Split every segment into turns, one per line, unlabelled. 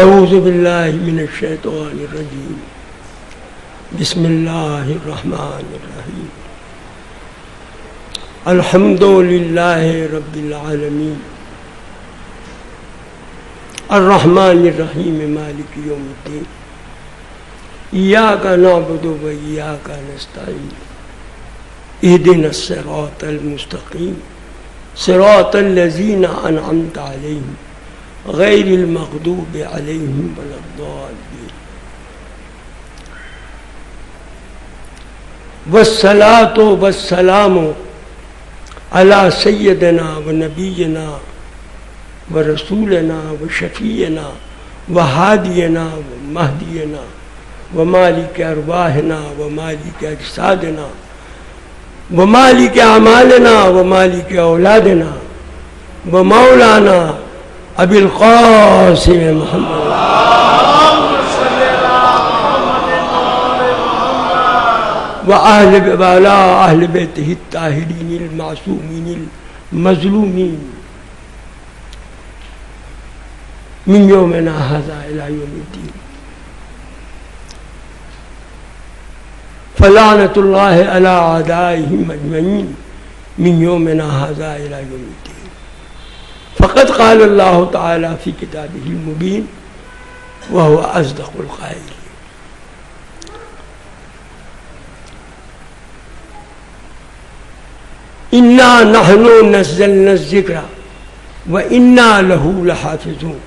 اعوذ باللہ من الشیطان الرجیم بسم اللہ الرحمن الرحیم الحمد للہ رب العالمین الرحمن الرحیم مالک یوم الدین ایاک نعبد و ایاک نستعین اہدنا الصراط المستقیم صراط الذین انعمت علیہم غیر المغضوب علیہم ولا الضالین والصلاة والسلام علی سیدنا و نبینا و رسولنا و شفیعنا و ہادینا و مہدینا و مالک ارواحنا و مالک اجسادنا و مالک اعمالنا و مالک اولادنا و مولانا ابی القاسم محمد وعلى اہل بیتہ الطاہرین المعصومین المظلومین من یومنا ھذا الی یوم الدین فلعنۃ اللہ علی اعدائہم اجمعین من یومنا ھذا الی یوم الدین فقد قال اللہ تعالی فی کتابہ المبین وهو اصدق القائلین انا نحن نزلنا الذکر وانا له لحافظون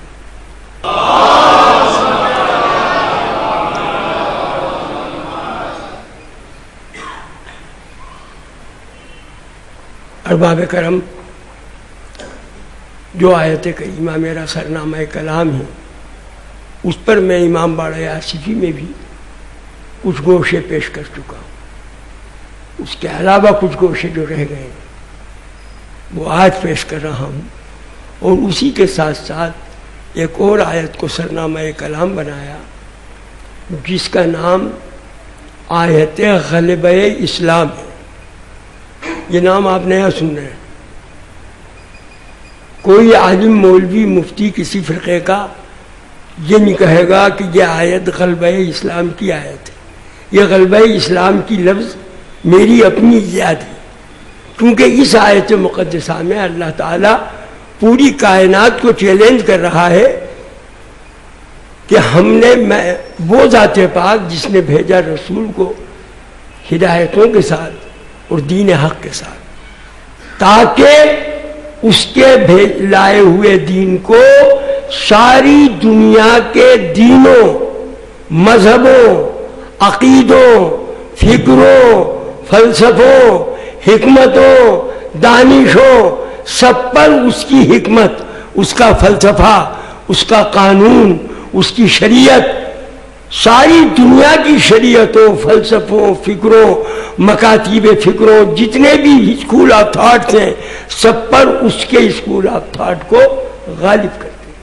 ارباب کرم، جو آیت کریمہ میرا سرنامہ کلام ہے اس پر میں امام باڑہ آصفی میں بھی کچھ گوشے پیش کر چکا ہوں، اس کے علاوہ کچھ گوشے جو رہ گئے ہیں وہ آج پیش کر رہا ہوں، اور اسی کے ساتھ ساتھ ایک اور آیت کو سرنامہ کلام بنایا جس کا نام آیت غلبہ اسلام ہے۔ یہ نام آپ نیا سن رہے ہیں، کوئی عالم مولوی مفتی کسی فرقے کا یہ نہیں کہے گا کہ یہ آیت غلبہ اسلام کی آیت ہے۔ یہ غلبہ اسلام کی لفظ میری اپنی ایجاد ہے، کیونکہ اس آیت مقدسہ میں اللہ تعالیٰ پوری کائنات کو چیلنج کر رہا ہے کہ ہم نے وہ ذات پاک جس نے بھیجا رسول کو ہدایتوں کے ساتھ اور دین حق کے ساتھ، تاکہ اس کے لائے ہوئے دین کو ساری دنیا کے دینوں، مذہبوں، عقیدوں، فکروں، فلسفوں، حکمتوں، دانشوں، سب پر اس کی حکمت، اس کا فلسفہ، اس کا قانون، اس کی شریعت، ساری دنیا کی شریعتوں، فلسفوں، فکروں، مکاتیب فکروں، جتنے بھی اسکول آف تھاٹس ہیں سب پر اس کے اسکول آف تھاٹ کو غالب کرتے ہیں۔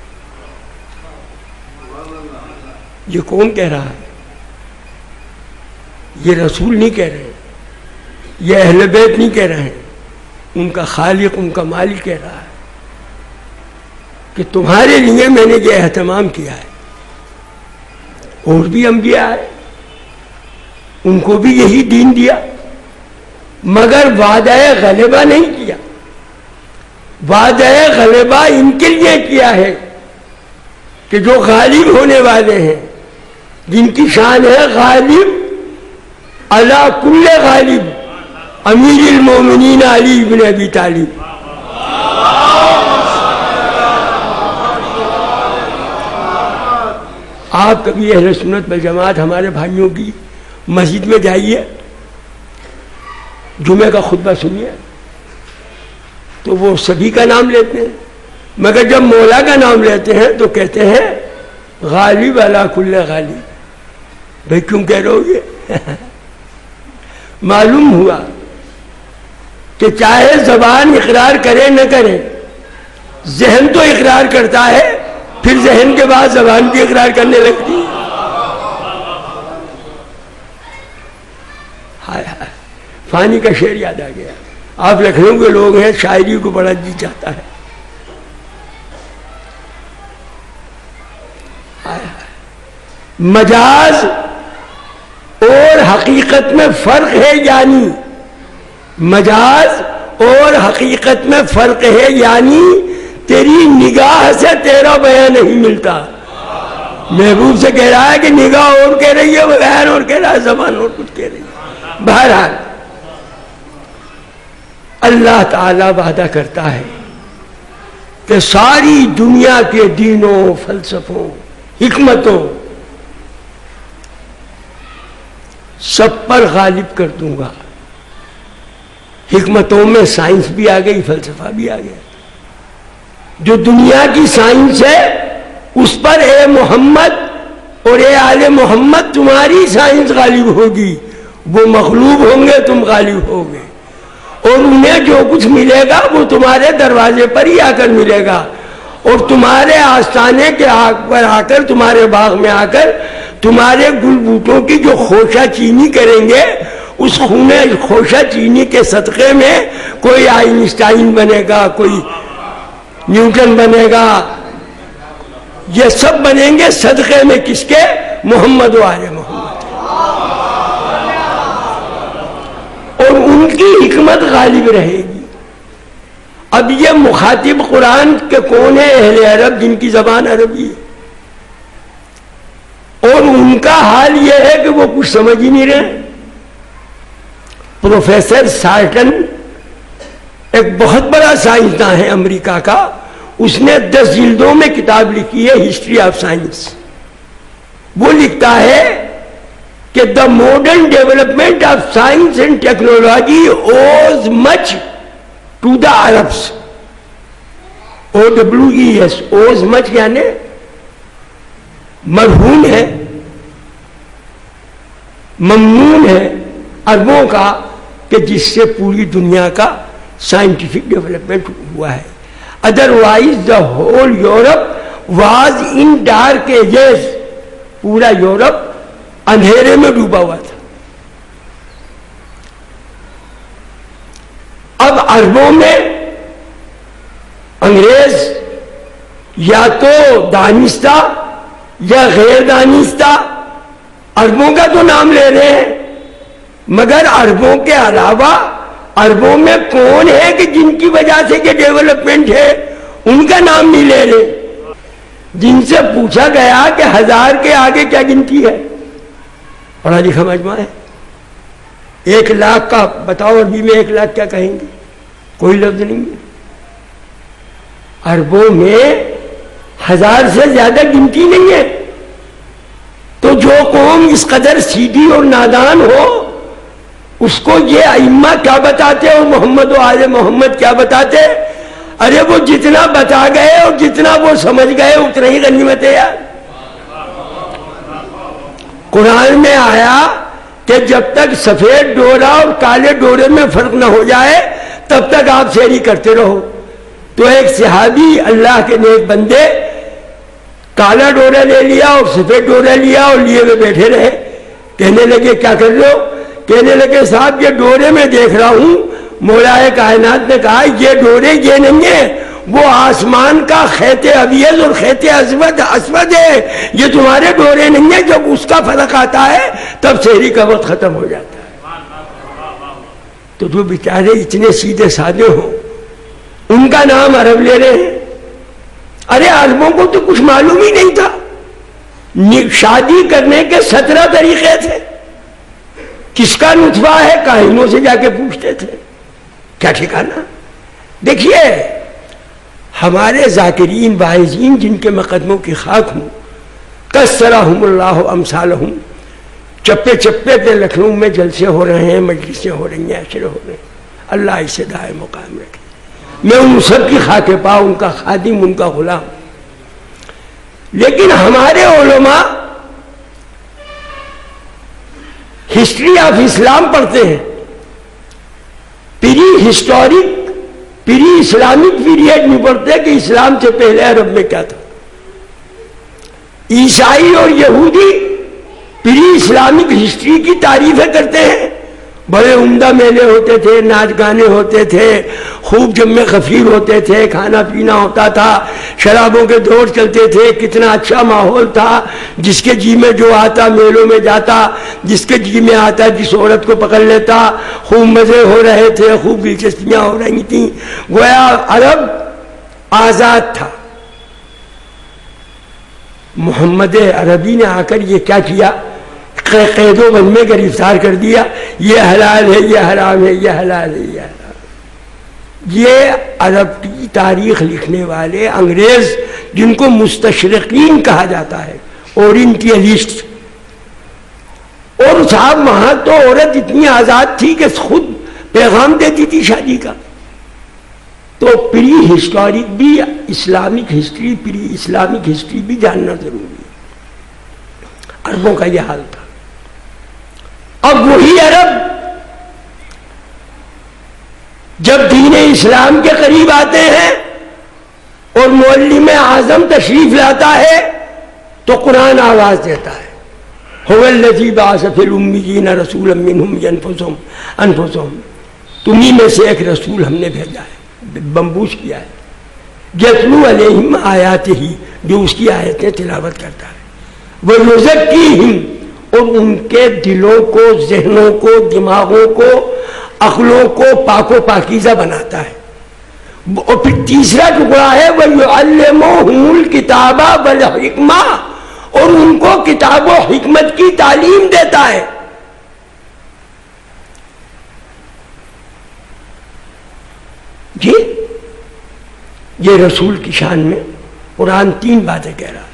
یہ کون کہہ رہا ہے؟ یہ رسول نہیں کہہ رہے، یہ اہل بیت نہیں کہہ رہے ہیں، ان کا خالق، ان کا مالک کہہ رہا ہے کہ تمہارے لیے میں نے یہ اہتمام کیا ہے۔ اور بھی انبیاء آئے، ان کو بھی یہی دین دیا، مگر وعدہ غلبہ نہیں کیا۔ وعدہ غلبہ ان کے لیے کیا ہے کہ جو غالب ہونے والے ہیں، جن کی شان ہے غالب علی کل غالب، امیر المومنین علی بن ابی طالب۔ آپ کبھی اہل سنت والجماعت ہمارے بھائیوں کی مسجد میں جائیے، جمعہ کا خطبہ سنیے، تو وہ سبھی کا نام لیتے ہیں، مگر جب مولا کا نام لیتے ہیں تو کہتے ہیں غالب علی کل غالب۔ بھائی کیوں کہہ رہے ہو یہ؟ معلوم ہوا کہ چاہے زبان اقرار کرے نہ کرے، ذہن تو اقرار کرتا ہے، پھر ذہن کے بعد زبان بھی اقرار کرنے لگتی ہے۔ ہائے ہائے، فانی کا شعر یاد آ گیا۔ آپ لکھنؤ کے لوگ ہیں، شاعری کو بڑا جی چاہتا ہے۔ مجاز اور حقیقت میں فرق ہے، یعنی مجاز اور حقیقت میں فرق ہے، یعنی تیری نگاہ سے تیرا بیان نہیں ملتا. محبوب سے کہہ رہا ہے کہ نگاہ اور کہہ رہی ہے، بیان اور کہہ رہا ہے، زبان اور کچھ کہہ رہی ہے. بہرحال اللہ تعالی وعدہ کرتا ہے کہ ساری دنیا کے دینوں، فلسفوں، حکمتوں سب پر غالب کر دوں گا. حکمتوں میں سائنس بھی آ گئی، فلسفہ بھی آ گیا. جو دنیا کی سائنس ہے اس پر اے محمد اور اے آل محمد تمہاری سائنس غالب ہوگی. وہ مغلوب ہوں گے، تم غالب ہوگے، اور انہیں جو کچھ ملے گا وہ تمہارے دروازے پر ہی آ کر ملے گا، اور تمہارے آستانے کے آگ پر آ کر، تمہارے باغ میں آ کر تمہارے گل بوٹوں کی جو خوشہ چینی کریں گے، اس خونے خوشہ چینی کے صدقے میں کوئی آئنسٹائن بنے گا، کوئی نیوٹن بنے گا. یہ سب بنیں گے صدقے میں کس کے؟ محمد و آل محمد. اور ان کی حکمت غالب رہے گی. اب یہ مخاطب قرآن کے کون ہے؟ اہل عرب، جن کی زبان عربی ہے. اور ان کا حال یہ ہے کہ وہ کچھ سمجھ ہی نہیں رہے. پروفیسر سارٹن ایک بہت بڑا سائنسداں ہے امریکہ کا، اس نے 10 جلدوں میں کتاب لکھی ہے ہسٹری آف سائنس. وہ لکھتا ہے کہ the modern development of science and technology owes much to the Arabs. OWES، owes much یعنی مرہون ہے، ممنون ہے عربوں کا، کہ جس سے پوری دنیا کا سائنٹیفک ڈیولپمنٹ ہوا ہے. Otherwise the whole Europe was in dark ages. پورا یورپ اندھیرے میں ڈوبا ہوا تھا. اب عربوں میں انگریز یا تو دانستہ یا غیر دانستہ، عربوں کا تو نام لے رہے ہیں، مگر عربوں کے علاوہ عربوں میں کون ہے کہ جن کی وجہ سے یہ ڈیولپمنٹ ہے، ان کا نام نہیں لے رہے. جن سے پوچھا گیا کہ 1000 کے آگے کیا گنتی ہے، پڑھا لکھا مجمع ہے، 1 لاکھ کا بتاؤ عربی میں 1 لاکھ کیا کہیں گے؟ کوئی لفظ نہیں ہے. عربوں میں 1000 سے زیادہ گنتی نہیں ہے. تو جو قوم اس قدر سیدھی اور نادان ہو، اس کو یہ ائمہ کیا بتاتے اور محمد و آل محمد کیا بتاتے؟ ارے وہ جتنا بتا گئے اور جتنا وہ سمجھ گئے اتنا ہی غنیمت ہے یار. قرآن میں آیا کہ جب تک سفید ڈورا اور کالے ڈورے میں فرق نہ ہو جائے تب تک آپ سیری کرتے رہو. تو ایک صحابی اللہ کے نیک بندے کالا ڈورا لے لیا اور سفید ڈورا لیا اور لیے ہوئے بیٹھے رہے. کہنے لگے کیا کر لو؟ کہنے لگے صاحب یہ ڈورے میں دیکھ رہا ہوں. مولا کائنات نے کہا یہ ڈورے یہ نہیں ہے، وہ آسمان کا خیط ابیض اور خیط اسود ہے. یہ تمہارے ڈورے نہیں ہیں. جب اس کا فرق آتا ہے تب سحری کا وقت ختم ہو جاتا ہے. تو جو بیچارے اتنے سیدھے سادے ہوں ان کا نام عرب لے رہے ہیں. ارے عربوں کو تو کچھ معلوم ہی نہیں تھا. شادی کرنے کے 17 طریقے تھے. کس کا نطفہ ہے کاہنوں سے جا کے پوچھتے تھے. کیا ٹھکانا. دیکھیے ہمارے ذاکرین واعظین جن کے مقدموں کی خاک ہوں، کسرہم اللہ امثالہم، چپے چپے پہ لکھنؤ میں جلسے ہو رہے ہیں، مجلسیں ہو رہی ہیں، عشرے ہو رہے ہیں. اللہ اسے دائم مقام رکھے. میں ان سب کی خاک پا، ان کا خادم، ان کا غلام. لیکن ہمارے علماء ہسٹری آف اسلام پڑھتے ہیں. پری اسلامک پیریڈ نہیں پڑھتے کہ اسلام سے پہلے عرب میں کیا تھا. عیسائی اور یہودی پری اسلامک ہسٹری کی تعریفیں کرتے ہیں بڑے عمدہ میلے ہوتے تھے، ناچ گانے ہوتے تھے، خوب جمع خفیر ہوتے تھے، کھانا پینا ہوتا تھا، شرابوں کے دور چلتے تھے، کتنا اچھا ماحول تھا، جس کے جی میں جو آتا میلوں میں جاتا، جس کے جی میں آتا جس عورت کو پکڑ لیتا، خوب مزے ہو رہے تھے، خوب دلچسپیاں ہو رہی تھیں، گویا عرب آزاد تھا۔ محمد عربی نے آ کر یہ کیا کیا؟ قید و بند میں گرفتار کر دیا، یہ حلال ہے، یہ حرام ہے، یہ حلال ہے، یہ حرام ہے۔ یہ عرب کی تاریخ لکھنے والے انگریز، جن کو مستشرقین کہا جاتا ہے، اورینٹیلسٹ، اور صاحب وہاں تو عورت اتنی آزاد تھی کہ خود پیغام دیتی تھی شادی کا۔ تو پری ہسٹورک بھی Islamic history, pre Islamic history بھی جاننا ضروری ہے۔ عربوں کا یہ حال تھا۔ اب وہی عرب جب دین اسلام کے قریب آتے ہیں اور معلم اعظم تشریف لاتا ہے تو قرآن آواز دیتا ہے، هو الذی بعث فی الامیین رسولا منہم انفسہم، تمہیں میں سے ایک رسول ہم نے بھیجا ہے، بمبوش کیا ہے، یتلو علیہم آیاتہ، جو اس کی آیتیں تلاوت کرتا ہے، ویزکیہم، اور ان کے دلوں کو، ذہنوں کو، دماغوں کو، عقلوں کو پاک و پاکیزہ بناتا ہے۔ اور پھر تیسرا ٹکڑا ہے وَيُعَلِّمُهُمُ الْكِتَابَ وَالْحِکْمَةَ، اور ان کو کتاب و حکمت کی تعلیم دیتا ہے۔ جی یہ رسول کی شان میں قرآن 3 باتیں کہہ رہا ہے،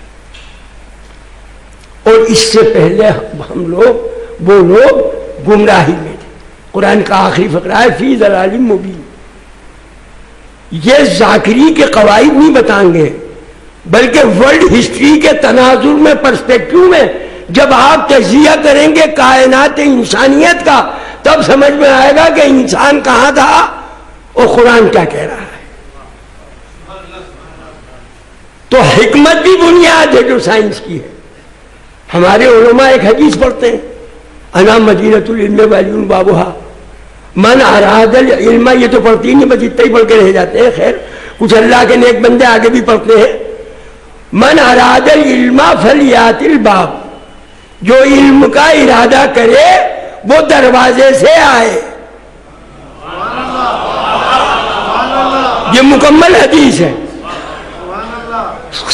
اور اس سے پہلے ہم لوگ، وہ لوگ گمراہی میں تھے۔ قرآن کا آخری فقرہ ہے فی ضلال مبین۔ یہ ذاکری کے قواعد نہیں بتائیں گے، بلکہ ورلڈ ہسٹری کے تناظر میں، پرسپیکٹیو میں جب آپ تجزیہ کریں گے کائنات انسانیت کا، تب سمجھ میں آئے گا کہ انسان کہاں تھا اور قرآن کیا کہہ رہا ہے۔ تو حکمت بھی بنیاد ہے جو سائنس کی ہے۔ ہمارے علماء ایک حدیث پڑھتے ہیں، انا مدینۃ العلم وعلی بابھا، من اراد العلم، یہ تو پڑھتی نہیں، بس اتنا ہی پڑھ کے رہ جاتے ہیں، خیر کچھ اللہ کے نیک بندے آگے بھی پڑھتے ہیں، من اراد العلم فلیات الباب، جو علم کا ارادہ کرے وہ دروازے سے آئے۔ یہ مکمل حدیث ہے،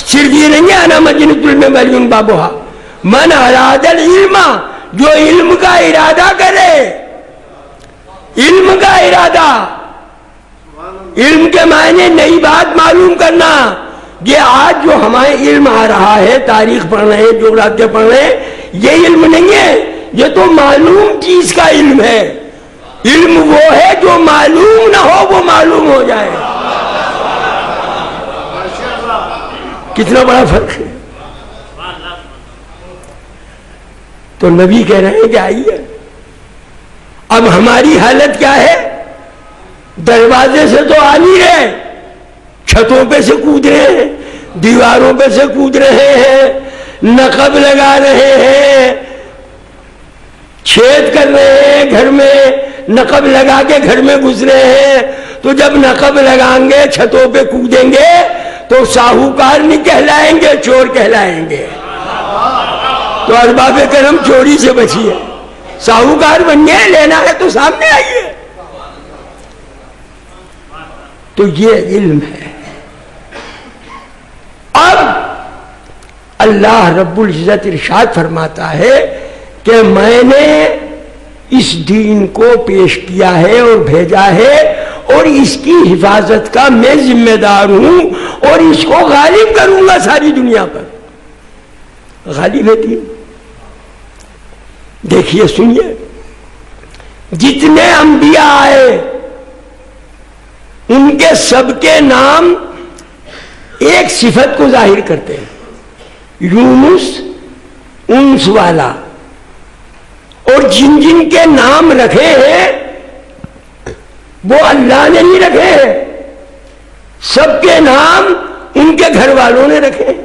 صرف یہ نہیں ہے انا مدینۃ العلم وعلی بابھا، من اراد العلم، جو علم کا ارادہ کرے، علم کا ارادہ، علم کے معنی نئی بات معلوم کرنا۔ یہ آج جو ہمارے علم آ رہا ہے، تاریخ پڑھ رہے ہیں، جغرافیہ پڑھ رہے ہیں، یہ علم نہیں ہے، یہ تو معلوم چیز کا علم ہے۔ علم وہ ہے جو معلوم نہ ہو وہ معلوم ہو جائے۔ کتنا بڑا فرق ہے۔ تو نبی کہہ رہے ہیں کہ آئیے، اب ہماری حالت کیا ہے؟ دروازے سے تو آ نہیں رہے، چھتوں پہ سے کود رہے ہیں، دیواروں پہ سے کود رہے ہیں، نقب لگا رہے ہیں، چھید کر رہے ہیں، گھر میں نقب لگا کے گھر میں گھس رہے ہیں۔ تو جب نقب لگائیں گے، چھتوں پہ کودیں گے، تو ساہوکار نہیں کہلائیں گے، چور کہلائیں گے۔ تو ارباب کرم چوری سے بچیے، ساہوکار بنیے، لینا ہے تو سامنے آئیے۔ تو یہ علم ہے۔ اب اللہ رب العزت ارشاد فرماتا ہے کہ میں نے اس دین کو پیش کیا ہے اور بھیجا ہے، اور اس کی حفاظت کا میں ذمہ دار ہوں، اور اس کو غالب کروں گا ساری دنیا پر۔ غالب ہے دین۔ دیکھیے، سنیے، جتنے انبیاء آئے ان کے سب کے نام ایک صفت کو ظاہر کرتے ہیں، یونس، انس والا، اور جن جن کے نام رکھے ہیں وہ اللہ نے نہیں رکھے ہیں، سب کے نام ان کے گھر والوں نے رکھے ہیں۔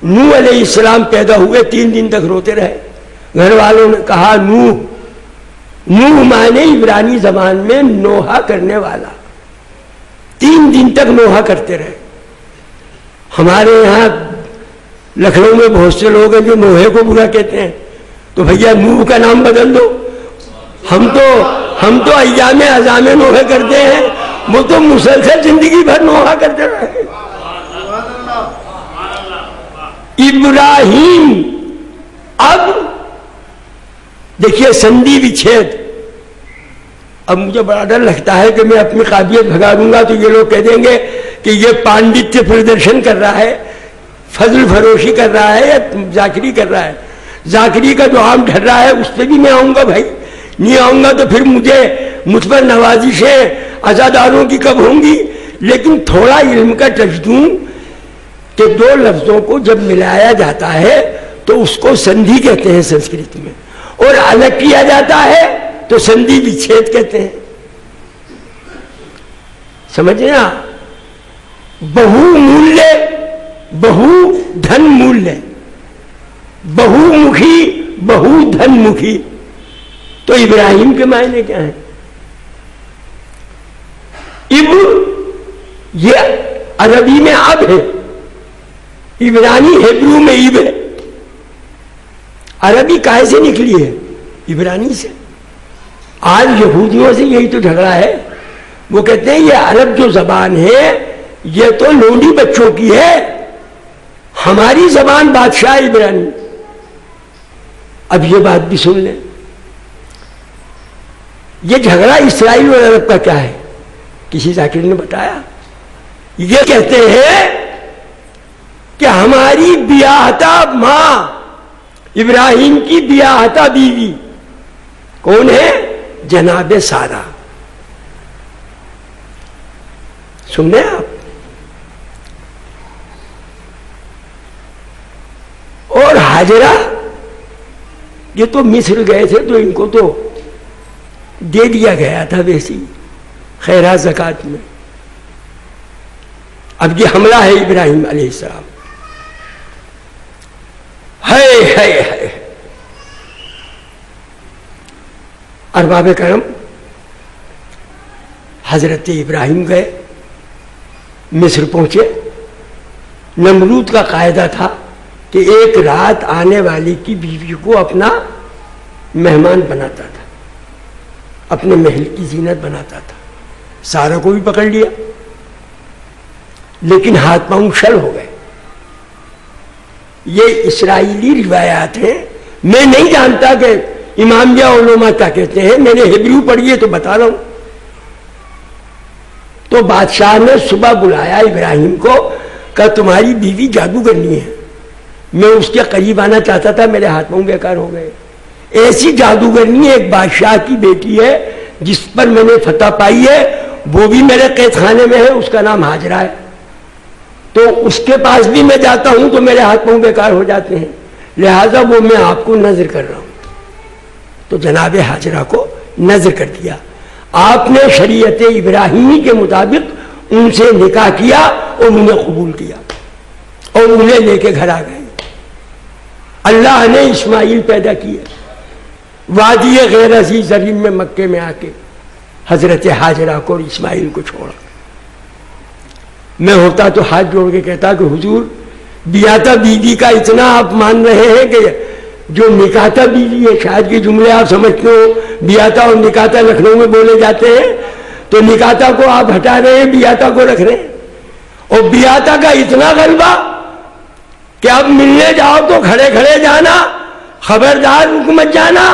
نوح علیہ السلام پیدا ہوئے، 3 دن تک روتے رہے، گھر والوں نے کہا نوح نوح مانے عبرانی زبان میں نوحہ کرنے والا. 3 دن تک نوحہ کرتے رہے. ہمارے یہاں لکھنؤ میں بہت سے لوگ ہیں جو نوحے کو برا کہتے ہیں. تو بھیا نوح کا نام بدل دو. ہم تو ایام اعظام نوحے کرتے ہیں. وہ تو مسلسل زندگی بھر نوحہ کرتے رہے. ابراہیم. اب دیکھیے سندھی وچھید. اب مجھے بڑا ڈر لگتا ہے کہ میں اپنی قابلیت بھگا دوں گا تو یہ لوگ کہہ دیں گے کہ یہ پانڈتیہ پردرشن کر رہا ہے, فضل فروشی کر رہا ہے یا ذاکری کر رہا ہے. ذاکری کا جو عام ڈھر رہا ہے اس پہ بھی میں آؤں گا بھائی. نہیں آؤں گا تو پھر مجھ پر نوازشیں عزاداروں کی کب ہوں گی. لیکن تھوڑا علم کا ٹچ دوں کہ 2 لفظوں کو جب ملایا جاتا ہے تو اس کو سندھی کہتے ہیں سنسکرت میں, اور الگ کیا جاتا ہے تو سندھی وچھید کہتے ہیں. سمجھے نا. بہو مولے, بہو دھن مولے, بہو مکھی, بہو دھن مکھی. تو ابراہیم کے معنی کیا ہیں؟ اب یہ عربی میں اب ہے, عبرانی ہیبرو میں اب ہے. عربی کہے سے نکلی ہے؟ عبرانی سے. آج یہودیوں سے یہی تو جھگڑا ہے. وہ کہتے ہیں یہ عرب جو زبان ہے یہ تو لونڈی بچوں کی ہے, ہماری زبان بادشاہ عبرانی. اب یہ بات بھی سن لیں, یہ جھگڑا اسرائیل اور عرب کا کیا ہے؟ کسی ذاکر نے بتایا. یہ کہتے ہیں کہ ہماری بیاہتا ماں, ابراہیم کی بیاہتا بیوی کون ہے؟ جناب سارہ. سن رہے آپ؟ اور ہاجرہ یہ تو مصر گئے تھے تو ان کو تو دے دیا گیا تھا ویسی خیرات زکات میں. اب یہ حملہ ہے ابراہیم علیہ السلام. ہے ارباب کرم حضرت ابراہیم گئے, مصر پہنچے. نمرود کا قاعدہ تھا کہ ایک رات آنے والی کی بیوی کو اپنا مہمان بناتا تھا, اپنے محل کی زینت بناتا تھا. سارا کو بھی پکڑ لیا لیکن ہاتھ پاؤں شل ہو گئے. یہ اسرائیلی روایات ہیں, میں نہیں جانتا کہ امامیہ علماء کیا کہتے ہیں, میں نے ہیبریو پڑھی ہے تو بتا رہا ہوں. تو بادشاہ نے صبح بلایا ابراہیم کو, کہ تمہاری بیوی جادوگرنی ہے, میں اس کے قریب آنا چاہتا تھا, میرے ہاتھ پاؤں بیکار ہو گئے. ایسی جادوگرنی ایک بادشاہ کی بیٹی ہے جس پر میں نے فتح پائی ہے, وہ بھی میرے قید خانے میں ہے, اس کا نام ہاجرہ ہے. تو اس کے پاس بھی میں جاتا ہوں تو میرے ہاتھ پاؤں بیکار ہو جاتے ہیں, لہذا وہ میں آپ کو نذر کر رہا ہوں. تو جناب ہاجرہ کو نذر کر دیا. آپ نے شریعت ابراہیمی کے مطابق ان سے نکاح کیا اور انہیں قبول کیا اور انہیں لے کے گھر آ گئے. اللہ نے اسماعیل پیدا کیے وادی غیر عزیز زرین میں, مکے میں آ کے حضرت ہاجرہ کو اور اسماعیل کو چھوڑا. میں ہوتا تو ہاتھ جوڑ کے کہتا کہ حضور بیاتا بیوی کا اتنا آپ مان رہے ہیں کہ جو نکاتا بیوی ہے, شاید کے جملے آپ سمجھتے ہو, بیاتا اور نکاتا لکھنؤ میں بولے جاتے ہیں, تو نکاتا کو آپ ہٹا رہے ہیں, بیاتا کو رکھ رہے ہیں. اور بیاتا کا اتنا غلبہ کہ اب ملنے جاؤ تو کھڑے کھڑے جانا, خبردار حکمت جانا,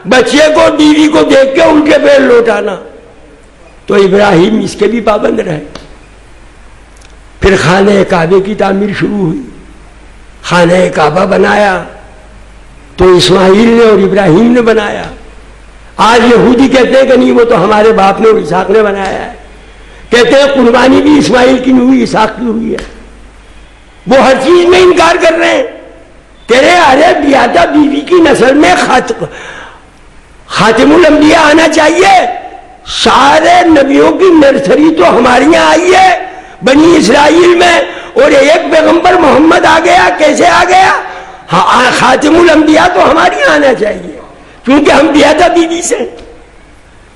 بچے کو بیوی کو دیکھ کے ان کے پیر لوٹانا. تو ابراہیم اس کے بھی پابند رہے. پھر خانہ کعبے کی تعمیر شروع ہوئی, خانہ کعبہ بنایا تو اسماعیل نے اور ابراہیم نے بنایا. آج یہودی کہتے ہیں کہ نہیں وہ تو ہمارے باپ نے اور اسحاق نے بنایا ہے. کہتے ہیں قربانی بھی اسماعیل کی نہیں ہوئی, اسحاق کی ہوئی ہے. وہ ہر چیز میں انکار کر رہے ہیں. تیرے ارے بیاتا بیوی کی نسل میں خاتم الانبیاء آنا چاہیے. سارے نبیوں کی نرسری تو ہمارے یہاں آئی ہے بنی اسرائیل میں, اور ایک پیغمبر محمد آ گیا. کیسے آ گیا؟ خاتم الانبیاء تو ہمارے یہاں آنا چاہیے کیونکہ ہم بیاتا بیوی سے.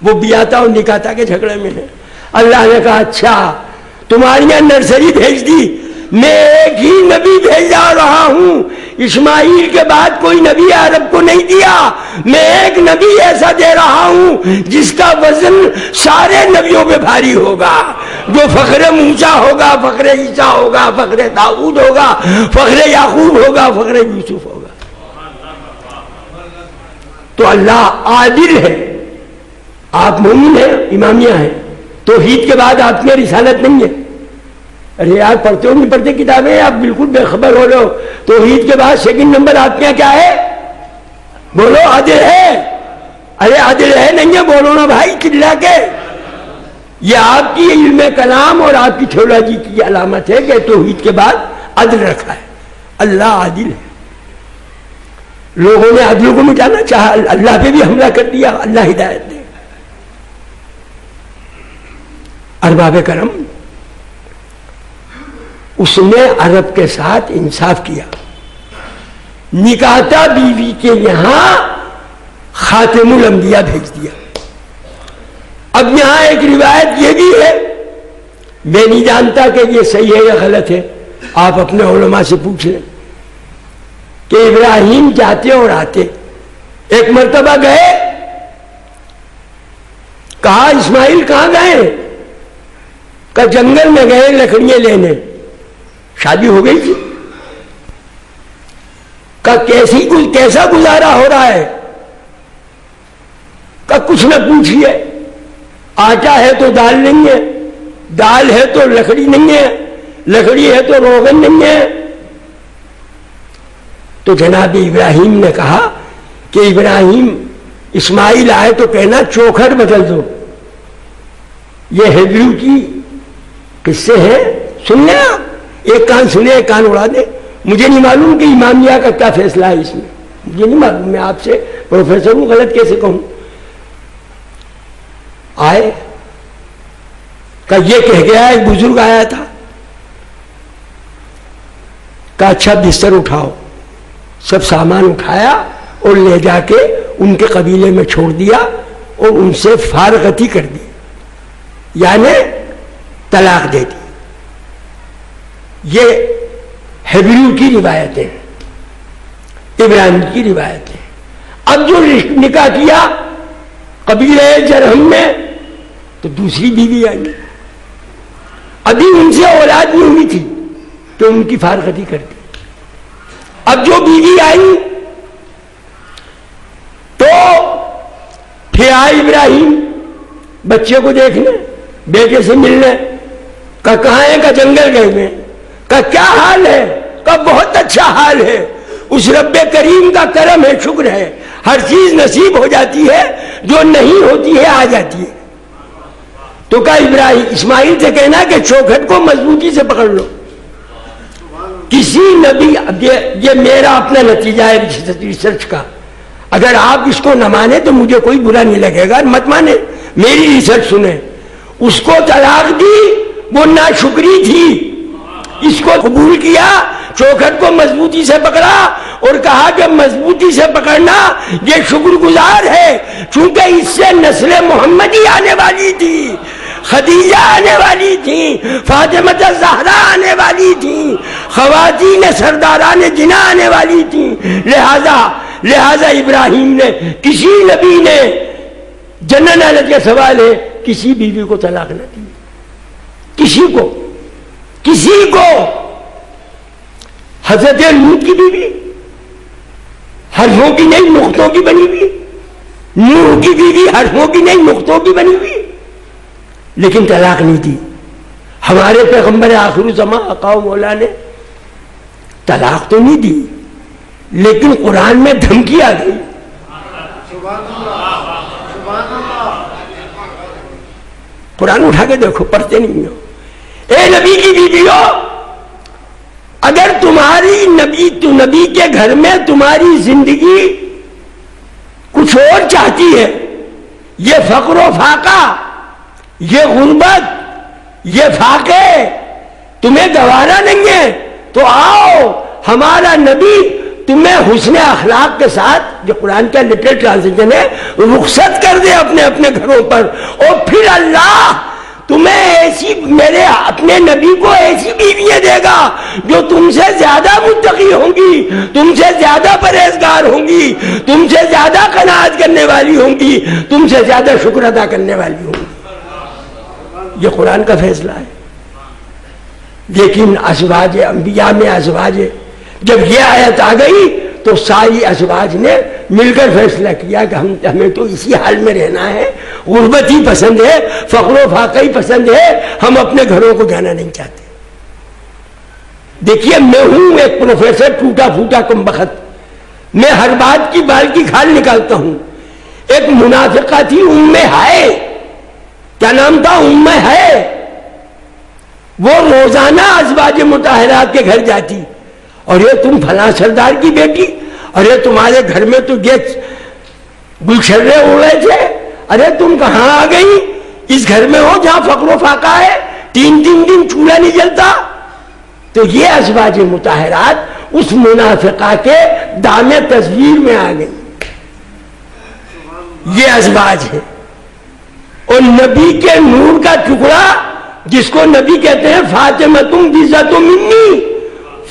وہ بیاتا اور نکاتا کے جھگڑے میں ہے۔ اللہ نے کہا اچھا تمہاری یہاں نرسری بھیج دی، میں ایک ہی نبی بھیجا رہا ہوں، اسماعیل کے بعد کوئی نبی عرب کو نہیں دیا، میں ایک نبی ایسا دے رہا ہوں جس کا وزن سارے نبیوں پہ بھاری ہوگا، جو فخر موسیٰ ہوگا، فخر عیسیٰ ہوگا، فخر داؤد ہوگا، فخر یعقوب ہوگا، فخر یوسف ہوگا۔ تو اللہ عادل ہے۔ آپ مومن ہیں، امامیہ ہیں، توحید کے بعد آپ میں رسالت نہیں ہے۔ ارے یار پڑھتے ہو نہیں پڑھتے کتابیں، آپ بالکل بے خبر ہو رہے ہو۔ توحید کے بعد سیکنڈ نمبر آپ کے یہاں کیا ہے؟ بولو عادل ہے۔ ارے عادل ہے نہیں ہے، بولو نا بھائی چلا کے۔ یہ آپ کی علم کلام اور آپ کی تھیولوجی کی علامت ہے کہ توحید کے بعد عدل رکھا ہے۔ اللہ عادل ہے۔ لوگوں نے عدل کو مٹانا چاہا، اللہ پہ بھی حملہ کر دیا، اللہ ہدایت دے۔ ارباب کرم، اس نے عرب کے ساتھ انصاف کیا، نکاتا بیوی کے یہاں خاتم الانبیاء بھیج دیا۔ اب یہاں ایک روایت یہ بھی ہے، میں نہیں جانتا کہ یہ صحیح ہے یا غلط ہے، آپ اپنے علماء سے پوچھ لیں، کہ ابراہیم جاتے اور آتے، ایک مرتبہ گئے، کہا اسماعیل کہاں گئے؟ کہ جنگل میں گئے لکڑیاں لینے۔ شادی ہو گئی تھی؟ کہ کیسا گزارا ہو رہا ہے؟ کہ کچھ نہ پوچھئے، آٹا ہے تو دال نہیں ہے، دال ہے تو لکڑی نہیں ہے، لکڑی ہے تو روغن نہیں ہے۔ تو جناب ابراہیم نے کہا کہ ابراہیم اسماعیل آئے تو کہنا چوکھٹ بدل دو۔ یہ ہیبریو کی قصے ہیں، سن لیں آپ، ایک کان سنے ایک کان اڑا دے۔ مجھے نہیں معلوم کہ امامیہ کا کیا فیصلہ ہے اس میں، مجھے نہیں معلوم، میں آپ سے پروفیسر ہوں، غلط کیسے کہوں۔ آئے کہ یہ کہہ گیا، ایک بزرگ آیا تھا، کہ اچھا بستر اٹھاؤ، سب سامان اٹھایا اور لے جا کے ان کے قبیلے میں چھوڑ دیا اور ان سے فارغتی کر دی، یعنی طلاق دے دی۔ یہ ہیبریو کی روایتیں، ابراہیم کی روایتیں۔ اب جو نکاح کیا قبیلے جرہم میں، تو دوسری بیوی آئی، ابھی ان سے اولاد نہیں ہوئی تھی تو ان کی فارغتی کر دی۔ اب جو بیوی آئی تو پھر آئے ابراہیم بچے کو دیکھنے، بیٹے سے ملنے، کہاں ہے؟ کہ جنگل گئے میں۔ کیا حال ہے؟ کہ بہت اچھا حال ہے، اس رب کریم کا کرم ہے، شکر ہے، ہر چیز نصیب ہو جاتی ہے، جو نہیں ہوتی ہے آ جاتی ہے۔ تو کہا ابراہیم اسماعیل سے کہنا کہ چوکھٹ کو مضبوطی سے پکڑ لو۔ کسی نبی، یہ میرا اپنا نتیجہ ہے ریسرچ کا، اگر آپ اس کو نہ مانے تو مجھے کوئی برا نہیں لگے گا، مت مانے، میری ریسرچ سنیں۔ اس کو طلاق دی، وہ ناشکری تھی، اس کو قبول کیا، چوکھٹ کو مضبوطی سے پکڑا اور کہا کہ مضبوطی سے پکڑنا یہ شکر گزار ہے، چونکہ اس سے نسل محمدی آنے والی تھی، خدیجہ آنے والی تھی، فاطمہ الزہرا آنے والی تھی، خواتین سرداران جنہ آنے والی تھی۔ لہذا ابراہیم نے، کسی نبی نے، جنن علیہ کا سوال ہے، کسی بیوی کو طلاق نہ دی، کسی کو۔ حضرت لوط کی بیوی حرفوں کی نہیں نقطوں کی بنی ہوئی، نوح کی بیوی حرفوں کی نہیں نقطوں کی بنی ہوئی، لیکن طلاق نہیں دی۔ ہمارے پیغمبر آخر الزمان آقا و مولا نے طلاق تو نہیں دی، لیکن قرآن میں دھمکی آ گئی۔ قرآن اٹھا کے دیکھو، پڑھتے نہیں ہو۔ اے نبی کی بیویو، اگر تمہاری نبی کے گھر میں تمہاری زندگی کچھ اور چاہتی ہے، یہ فقر و فاقہ، یہ غربت، یہ فاقے تمہیں گوارا نہیں ہے، تو آؤ، ہمارا نبی تمہیں حسن اخلاق کے ساتھ، جو قرآن کا لٹرل ٹرانسلیشن ہے، رخصت کر دے اپنے اپنے گھروں پر، اور پھر اللہ تمہیں ایسی، میرے اپنے نبی کو ایسی بیویاں دے گا جو تم سے زیادہ متقی ہوں گی، تم سے زیادہ پرہیزگار ہوں گی، تم سے زیادہ قناعت کرنے والی ہوں گی، تم سے زیادہ شکر ادا کرنے والی ہوں گی۔ یہ قرآن کا فیصلہ ہے۔ لیکن ازواج انبیاء میں ازواج، جب یہ آیت آ گئی تو ساری ازواج نے مل کر فیصلہ کیا کہ ہمیں تو اسی حال میں رہنا ہے، غربت ہی پسند ہے، فقر و فاقہ ہی پسند ہے، ہم اپنے گھروں کو جانا نہیں چاہتے۔ دیکھیے میں ہوں ایک پروفیسر ٹوٹا پھوٹا کم بخت، میں ہر بات کی بال کی کھال نکالتا ہوں۔ ایک منافقہ تھی ام ہے، کیا نام تھا؟ ام ہے۔ وہ روزانہ ازواج مطہرات کے گھر جاتی، اور یہ تم فلاں سردار کی بیٹی، ارے تمہارے گھر میں تو یہ گلشرے اڑ رہے تھے، ارے تم کہاں آ گئی؟ اس گھر میں ہو جہاں فقر و فاقہ ہے، 3 دن چولہا نہیں جلتا۔ تو یہ ازواج مطہرات اس منافقہ کے دامِ تصویر میں آ گئی، یہ ازواج ہے۔ اور نبی کے نور کا ٹکڑا جس کو نبی کہتے ہیں فاطمہ تم بذات منی،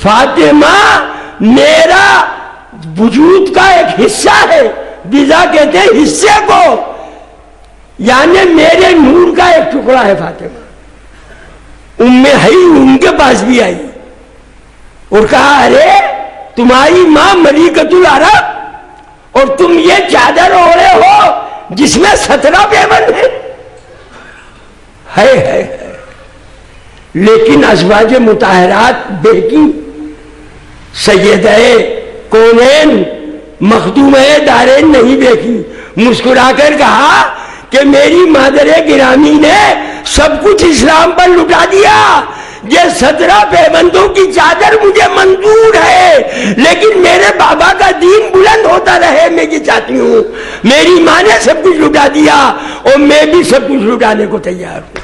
فاطمہ میرا وجود کا ایک حصہ ہے، بذا کہتے ہیں حصے کو، یعنی میرے نور کا ایک ٹکڑا ہے فاطمہ۔ ام حی ان کے پاس بھی آئی اور کہا ارے تمہاری ماں ملیکۃ العرب اور تم یہ چادر اوڑھے ہو جس میں 17 پیبند ہے۔ لیکن ازواج مطہرات بیٹی سیدہ کونین مخدومہ دارین نہیں دیکھی، مسکرا کر کہا کہ میری مادر گرامی نے سب کچھ اسلام پر لٹا دیا، یہ 17 پیبندوں کی چادر مجھے منظور ہے، لیکن میرے بابا کا دین بلند ہوتا رہے، میں یہ چاہتی ہوں۔ میری ماں نے سب کچھ لٹا دیا اور میں بھی سب کچھ لٹانے کو تیار ہوں۔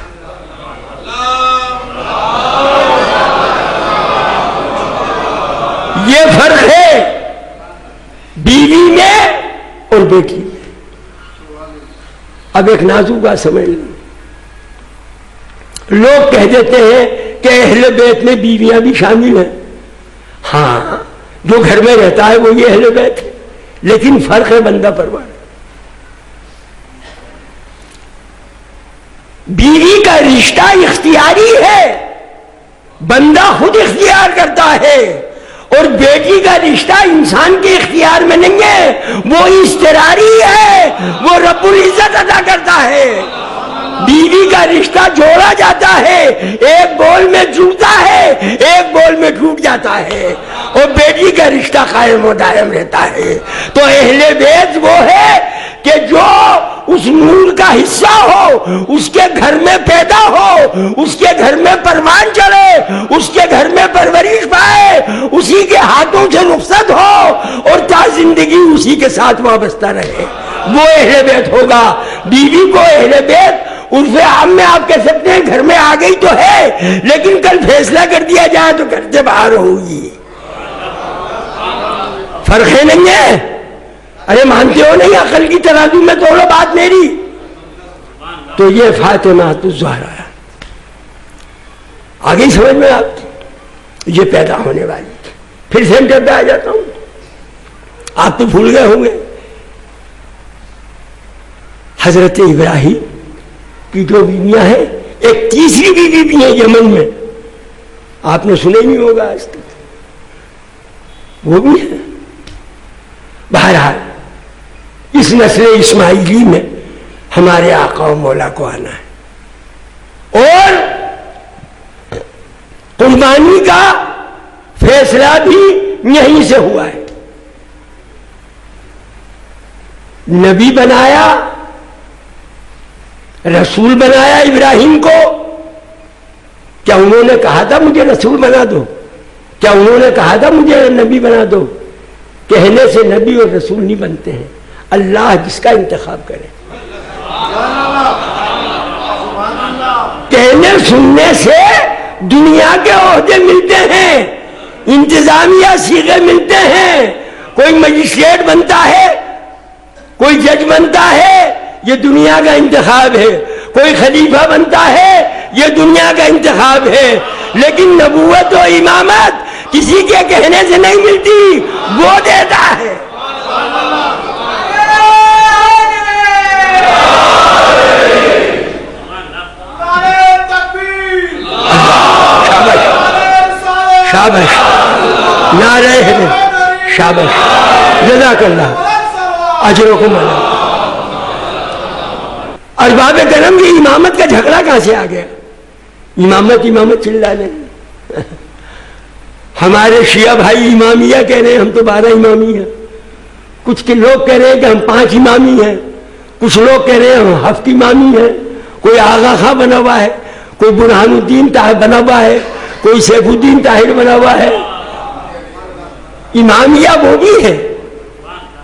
یہ فرق ہے بیوی میں اور بیٹی میں۔ اب ایک نازک بات سمجھ لیں، لوگ کہہ دیتے ہیں کہ اہل بیت میں بیویاں بھی شامل ہیں۔ ہاں، جو گھر میں رہتا ہے وہ یہ اہل بیت ہے، لیکن فرق ہے بندہ پرور۔ بیوی کا رشتہ اختیاری ہے، بندہ خود اختیار کرتا ہے، اور بیٹی کا رشتہ انسان کے اختیار میں نہیں ہے، وہ اضطراری ہے، وہ رب العزت ادا کرتا ہے۔ بیوی کا رشتہ جوڑا جاتا ہے، ایک بول میں جڑتا ہے، ایک بول میں ٹوٹ جاتا ہے، اور بیٹی کا رشتہ قائم و دائم رہتا ہے۔ تو اہل بیت وہ ہے کہ جو اس نور کا حصہ ہو، اس کے گھر میں پیدا ہو، اس کے گھر میں پروان چڑھے، اس کے گھر میں پرورش پائے، اسی کے ہاتھوں سے رخصت ہو اور تا زندگی اسی کے ساتھ وابستہ رہے، وہ اہل بیت ہوگا۔ بیوی کو اہل بیت عرف عام میں آپ کہہ سکتے ہیں گھر میں آ گئی تو ہے، لیکن کل فیصلہ کر دیا جائے تو گھر سے باہر ہوگی۔ فرق ہے نہیں ہے؟ ارے مانتے ہو نہیں؟ عقل کی ترازو میں توڑو بات میری۔ تو یہ فاطمہ الزہرا آ گئی سمجھ میں آپ کی؟ یہ پیدا ہونے والی تھی۔ پھر سینٹر پہ آ جاتا ہوں، آپ تو بھول گئے ہوں گے حضرت ابراہیم کی جو بیویاں ہیں، ایک تیسری بیوی بھی ہے یمن میں، آپ نے سنے نہیں ہوگا آج تک، وہ بھی ہے۔ بہرحال اس نسل اسماعیلی میں ہمارے آقا و مولا کو آنا ہے، اور قربانی کا فیصلہ بھی یہیں سے ہوا ہے۔ نبی بنایا، رسول بنایا ابراہیم کو۔ کیا انہوں نے کہا تھا مجھے رسول بنا دو؟ کیا انہوں نے کہا تھا مجھے نبی بنا دو؟ کہنے سے نبی اور رسول نہیں بنتے ہیں، اللہ جس کا انتخاب کرے۔ کہنے سننے سے دنیا کے عہدے ملتے ہیں، انتظامیہ صیغے ملتے ہیں، کوئی مجسٹریٹ بنتا ہے، کوئی جج بنتا ہے، یہ دنیا کا انتخاب ہے، کوئی خلیفہ بنتا ہے، یہ دنیا کا انتخاب ہے، لیکن نبوت و امامت کسی کے کہنے سے نہیں ملتی، وہ دیتا ہے۔ شابش، نعرہ حیدر، شابش، جزاک اللہ، اجرکم اللہ۔ ارباب کرم کی امامت کا جھگڑا کہاں سے آ گیا؟ امامت چلا نہیں۔ ہمارے شیعہ بھائی امامیہ کہہ رہے ہیں، ہم تو 12 امامی ہیں، کچھ کے لوگ کہہ رہے ہیں کہ ہم 5 امامی ہیں، کچھ لوگ کہہ رہے ہیں ہم 7 امامی ہیں، کوئی آغا خاں بنا ہوا ہے، کوئی برہان الدین طاہر بنا ہوا ہے، کوئی سیف الدین طاہر بنا ہوا ہے۔ امامیہ وہ بھی ہے،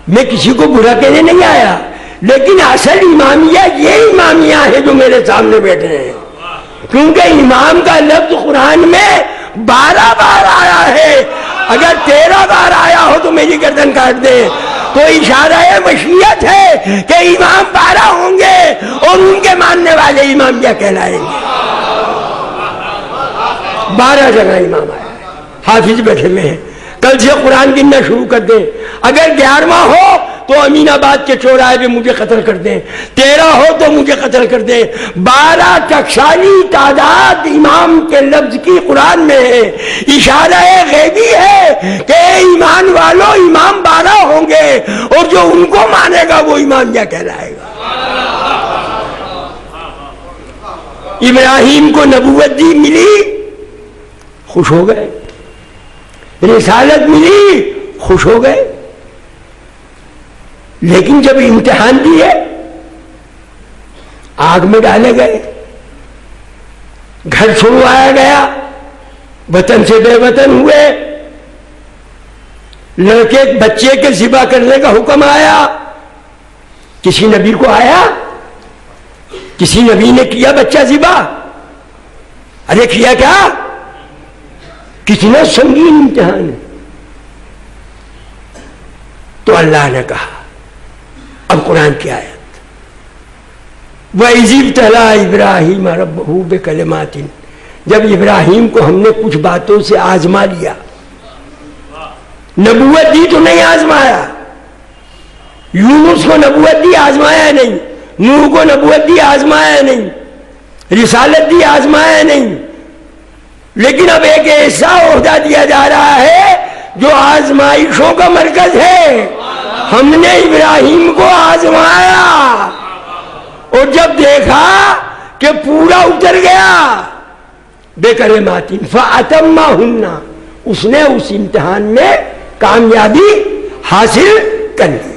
میں کسی کو برا کہنے نہیں آیا، لیکن اصل امامیہ یہ امامیہ ہے جو میرے سامنے بیٹھے ہیں، کیونکہ امام کا لفظ قرآن میں 12 بار آیا ہے، اگر 13 بار آیا ہو تو میری گردن کاٹ دیں، تو اشارہ مشیت ہے کہ امام 12 ہوں گے اور ان کے ماننے والے امامیہ کہلائیں گے۔ 12 جگہ امام آیا ہے، حافظ بیٹھے ہوئے ہیں، کل سے قرآن گننا شروع کر دیں، اگر 11واں ہو تو امین آباد کے چوراہے پہ مجھے قتل کر دیں، 13 ہو تو مجھے قتل کر دیں، 12 ٹکسالی تعداد امام کے لفظ کی قرآن میں ہے، اشارہ غیبی ہے کہ ایمان والو امام 12 ہوں گے اور جو ان کو مانے گا وہ امام کیا کہلائے گا۔ ابراہیم کو نبوت دی ملی، خوش ہو گئے، رسالت ملی، خوش ہو گئے، لیکن جب امتحان دیے آگ میں ڈالے گئے، گھر چھڑوایا گیا، وطن سے بے وطن ہوئے، لڑکے بچے کے ذبح کرنے کا حکم آیا، کسی نبی کو آیا؟ کسی نبی نے کیا بچہ ذبح؟ ارے کیا کیا؟ کتنا سنگین امتحان ہے۔ تو اللہ نے کہا، اب قرآن کی آیت، وَإِذِ ابْتَلَىٰ إِبْرَاهِيمَ رَبُّهُ بِكَلِمَاتٍ، جب ابراہیم کو ہم نے کچھ باتوں سے آزما لیا، نبوت دی تو نہیں آزمایا، یونس کو نبوت دی آزمایا نہیں، نوح کو نبوت دی آزمایا نہیں، رسالت دی آزمایا نہیں، لیکن اب ایک ایسا عہدہ دیا جا رہا ہے جو آزمائشوں کا مرکز ہے۔ ہم نے ابراہیم کو آزمایا اور جب دیکھا کہ پورا اتر گیا، بِکَلِمَاتٍ فَأَتَمَّهُنَّ، اس نے اس امتحان میں کامیابی حاصل کر لی۔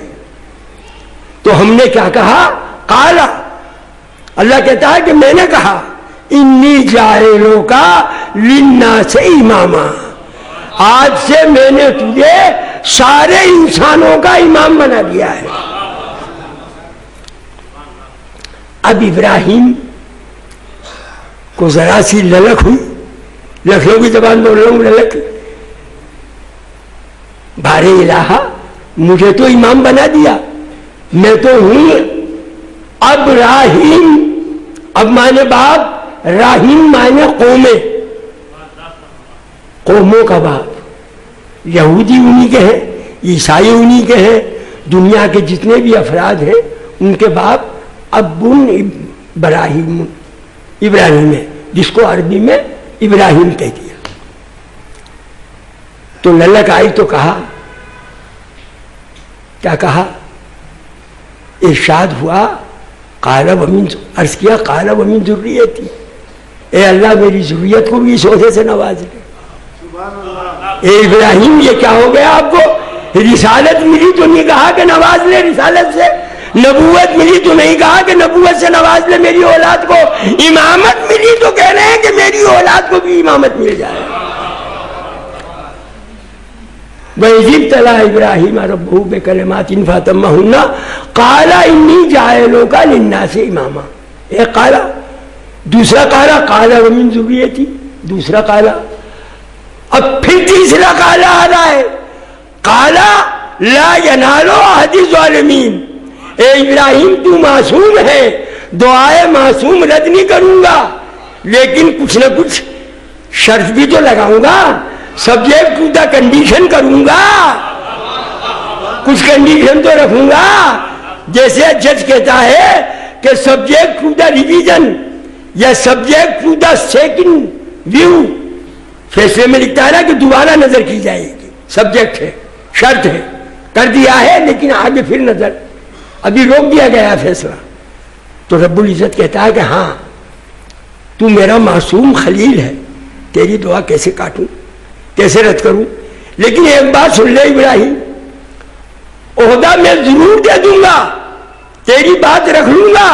تو ہم نے کیا کہا؟ قال، اللہ کہتا ہے کہ میں نے کہا، انی جاعلک للناس اماما، آج سے میں نے تجھے سارے انسانوں کا امام بنا دیا ہے۔ اب ابراہیم کو ذرا سی للک ہوئی، لکھنؤ کی زبان بول رہا ہوں، للک، بارے الہا مجھے تو امام بنا دیا، میں تو ہوں ابراہیم، اب مانے باپ، راہیم مانے قومیں، قوموں کا باپ، یہودی انہی کے ہیں، عیسائی انہی کے ہیں، دنیا کے جتنے بھی افراد ہیں ان کے باپ ابن ابراہیم، ابراہیم ہے، جس کو عربی میں ابراہیم کہہ دیا۔ تو للک آئی تو کہا، کیا کہا؟ ارشاد ہوا، قال ومن، عرض کیا قال ومن ذریتی، اے اللہ میری ذریت کو بھی اس عہدے سے نواز لے۔ اے ابراہیم یہ کیا ہو گیا آپ کو؟ رسالت ملی تو نہیں کہا کہ نواز لے رسالت سے، نبوت ملی تو نہیں کہا کہ نبوت سے نواز لے میری اولاد کو، امامت ملی تو کہہ رہے ہیں کہ میری اولاد کو بھی امامت مل جائے۔ وَإِذِ ابْتَلَىٰ إِبْرَاهِيمَ رَبُّهُ بِكَلِمَاتٍ فَأَتَمَّهُنَّ قَالَ إِنِّي جَاعِلُكَ لِلنَّاسِ إِمَامًا، ایک قالا، دوسرا قالا، قَالَ وَمِن ذُرِّيَّتِي، دوسرا قالا، اب پھر تیسرا قالا آ رہا ہے، قالا لا ینال عہد الظالمین، اے ابراہیم تو معصوم ہے، دعائے معصوم رد نہیں کروں گا، لیکن کچھ نہ کچھ شرط بھی تو لگاؤں گا، سبجیکٹ ٹو دا کنڈیشن کروں گا، کچھ کنڈیشن تو رکھوں گا. جیسے جج کہتا ہے کہ سبجیکٹ ٹو دا ریویژن یا subject to the second view, فیصلے میں لکھتا ہے نا کہ دوبارہ نظر کی جائے گی، سبجیکٹ ہے، شرط ہے، کر دیا ہے لیکن آگے پھر نظر، ابھی روک دیا گیا فیصلہ. تو رب العزت کہتا ہے کہ ہاں تو میرا معصوم خلیل ہے، تیری دعا کیسے کاٹوں، کیسے رد کروں، لیکن ایک بات سن لے ابراہیم، عہدہ میں ضرور دے دوں گا، تیری بات رکھ لوں گا،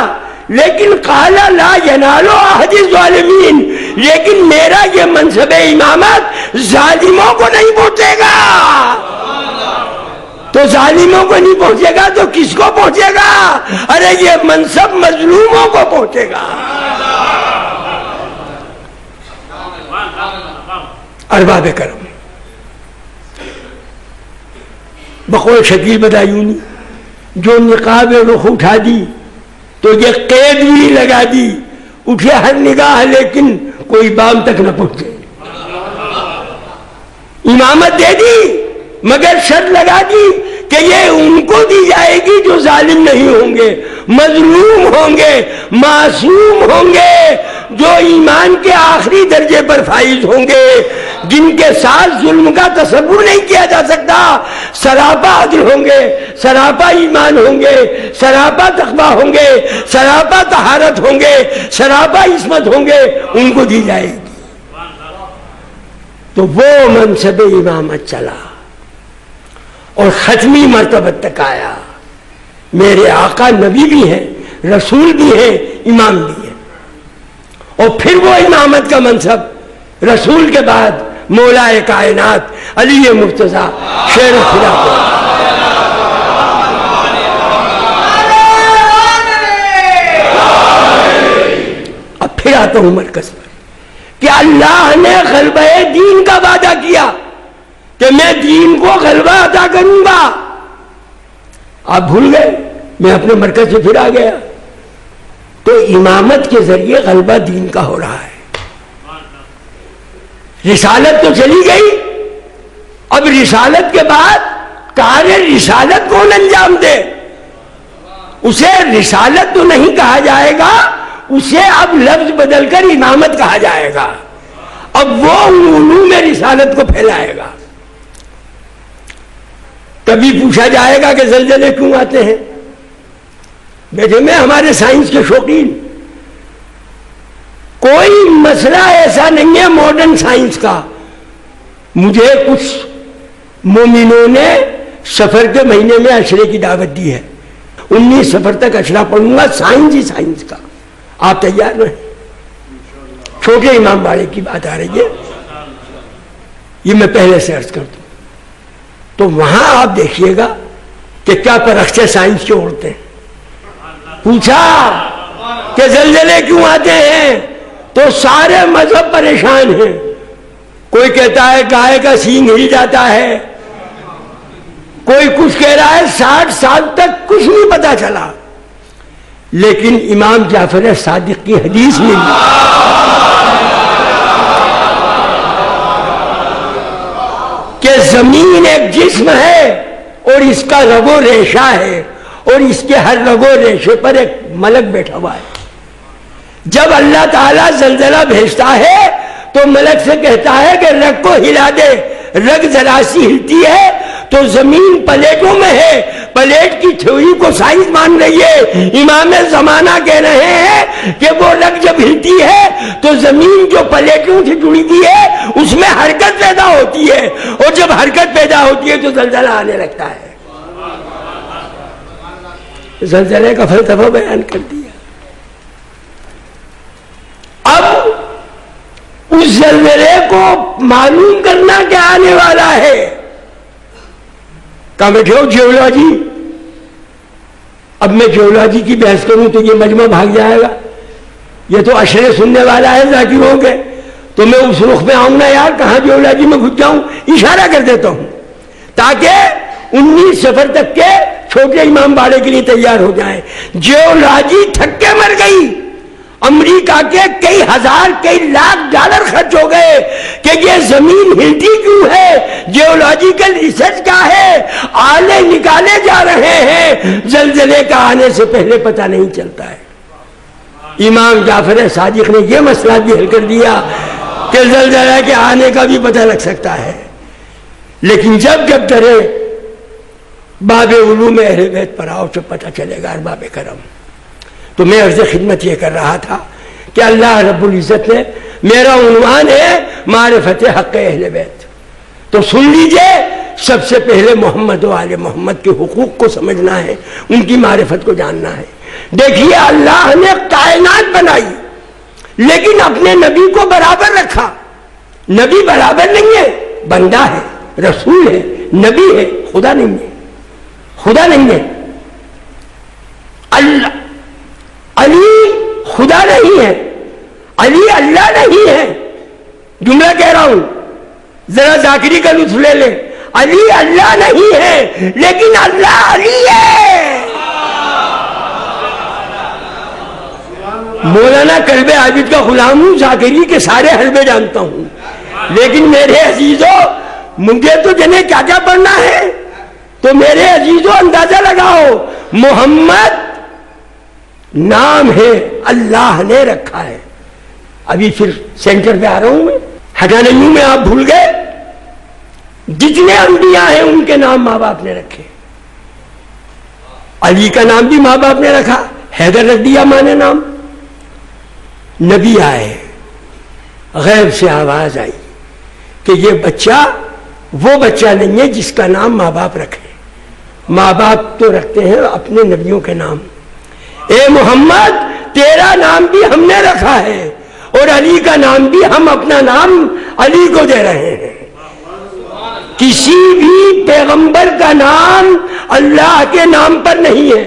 لیکن قال لا ینال عہد الظالمین، لیکن میرا یہ منصب امامت ظالموں کو نہیں پہنچے گا. تو ظالموں کو نہیں پہنچے گا تو کس کو پہنچے گا؟ ارے یہ منصب مظلوموں کو پہنچے گا. ارباب کرم بقول شکیل بدایونی، جو نقاب رخ اٹھا دی تو یہ قید بھی لگا دی، اٹھے ہر نگاہ لیکن کوئی بام تک نہ پہنچے. امامت دے دی مگر شرط لگا دی کہ یہ ان کو دی جائے گی جو ظالم نہیں ہوں گے، مظلوم ہوں گے، معصوم ہوں گے، جو ایمان کے آخری درجے پر فائز ہوں گے، جن کے ساتھ ظلم کا تصور نہیں کیا جا سکتا، سراپا عدل ہوں گے، سراپا ایمان ہوں گے، سراپا تقویٰ ہوں گے، سراپا طہارت ہوں گے، سراپا عصمت ہوں گے، ان کو دی جائے گی. تو وہ منصب امامت چلا اور ختمی مرتبہ تک آیا. میرے آقا نبی بھی ہیں، رسول بھی ہیں، امام بھی ہیں. اور پھر وہ امامت کا منصب رسول کے بعد مولا کائنات علی مرتضیٰ شیر خدا کو. اب پھر آتا ہوں مرکز پر کہ اللہ نے غلبہ دین کا وعدہ کیا کہ میں دین کو غلبہ عطا کروں گا. آپ بھول گئے، میں اپنے مرکز سے پھر آ گیا. تو امامت کے ذریعے غلبہ دین کا ہو رہا ہے. رسالت تو چلی گئی، اب رسالت کے بعد کار رسالت کون انجام دے؟ اسے رسالت تو نہیں کہا جائے گا، اسے اب لفظ بدل کر امامت کہا جائے گا. اب وہ علوم رسالت کو پھیلائے گا. کبھی پوچھا جائے گا کہ زلزلے کیوں آتے ہیں؟ بیٹے میں ہمارے سائنس کے شوقین، کوئی مسئلہ ایسا نہیں ہے ماڈرن سائنس کا. مجھے کچھ مومنوں نے سفر کے مہینے میں عشرے کی دعوت دی ہے، 19 سفر تک عشرہ پڑھوں گا سائنس ہی سائنس کا. آپ تیار ہیں؟ چھوٹے امام باڑے کی بات آ رہی ہے، یہ میں پہلے سے عرض کر دوں. تو وہاں آپ دیکھیے گا کہ کیا پرخچے سائنس کے اڑتے ہیں. پوچھا کہ زلزلے کیوں آتے ہیں تو سارے مذہب پریشان ہیں. کوئی کہتا ہے گائے کا سینگ ہل جاتا ہے، کوئی کچھ کہہ رہا ہے 60 سال تک کچھ نہیں پتا چلا. لیکن امام جعفر صادق کی حدیث میں کہ زمین ایک جسم ہے اور اس کا رگ و ریشہ ہے، اور اس کے ہر رگ و ریشے پر ایک ملک بیٹھا ہوا ہے. جب اللہ تعالیٰ زلزلہ بھیجتا ہے تو ملک سے کہتا ہے کہ رگ کو ہلا دے. رگ ذرا سی ہلتی ہے تو زمین پلیٹوں میں ہے، پلیٹ کی تھیوری کو سائنس مان رہی ہے. امام زمانہ کہہ رہے ہیں کہ وہ رگ جب ہلتی ہے تو زمین جو پلیٹوں سے جڑی ہوئی ہے اس میں حرکت پیدا ہوتی ہے، اور جب حرکت پیدا ہوتی ہے تو زلزلہ آنے لگتا ہے. زلزلے کا فلسفہ بیان کر دیا. اب اس زلزلے کو معلوم کرنا کیا آنے والا ہے. کہاں بیٹھے ہو جیولوجی؟ اب میں جیولوجی کی بحث کروں تو یہ مجمع بھاگ جائے گا. یہ تو عشرے سننے والا ہے ذاکروں کے، تو میں اس رخ پہ آؤں نا یار، کہاں جیولوجی میں گھس جاؤں، اشارہ کر دیتا ہوں تاکہ 19 سفر تک کے چھوٹے امام باڑے کے لیے تیار ہو جائیں۔ جیولوجی تھک کے مر گئی، امریکہ کے کئی ہزار کئی لاکھ ڈالر خرچ ہو گئے کہ یہ زمین ہلتی کیوں ہے، جیولوجیکل ریسرچ کیا ہے، آلے نکالے جا رہے ہیں، زلزلے کا آنے سے پہلے پتہ نہیں چلتا ہے۔ امام جعفر صادق نے یہ مسئلہ بھی حل کر دیا کہ زلزلہ کے آنے کا بھی پتہ لگ سکتا ہے، لیکن جب ترے باب علوم اہل بیت پر آؤ تو پتہ چلے گا ارباب کرم۔ تو میں عرض خدمت یہ کر رہا تھا کہ اللہ رب العزت نے، میرا عنوان ہے معرفت حق اہل بیت، تو سن لیجئے، سب سے پہلے محمد و آل محمد کے حقوق کو سمجھنا ہے، ان کی معرفت کو جاننا ہے۔ دیکھیے اللہ نے کائنات بنائی لیکن اپنے نبی کو برابر رکھا۔ نبی برابر نہیں ہے، بندہ ہے، رسول ہے، نبی ہے، خدا نہیں ہے، خدا نہیں ہے۔ اللہ علی خدا نہیں ہے، علی اللہ نہیں ہے۔ جملہ کہہ رہا ہوں، ذرا ذاکری کا لطف لے لیں، علی اللہ نہیں ہے لیکن اللہ علی ہے۔ مولانا کلب عابد کا غلام ہوں، ذاکری کے سارے حلبے جانتا ہوں، لیکن میرے عزیزوں مجھے تو جنہیں کیا کیا پڑھنا ہے، تو میرے عزیزوں اندازہ لگاؤ، محمد نام ہے، اللہ نے رکھا ہے۔ ابھی پھر سینٹر پہ آ رہا ہوں میں، حقانیوں میں آپ بھول گئے، جتنے انبیاء ہیں ان کے نام ماں باپ نے رکھے۔ علی کا نام بھی ماں باپ نے رکھا، حیدر رکھ دیا ماں نے نام۔ نبی آئے، غیب سے آواز آئی کہ یہ بچہ وہ بچہ نہیں ہے جس کا نام ماں باپ رکھے، ماں باپ تو رکھتے ہیں اپنے نبیوں کے نام۔ اے محمد تیرا نام بھی ہم نے رکھا ہے اور علی کا نام بھی ہم اپنا نام علی کو دے رہے ہیں۔ کسی بھی پیغمبر کا نام اللہ کے نام پر نہیں ہے،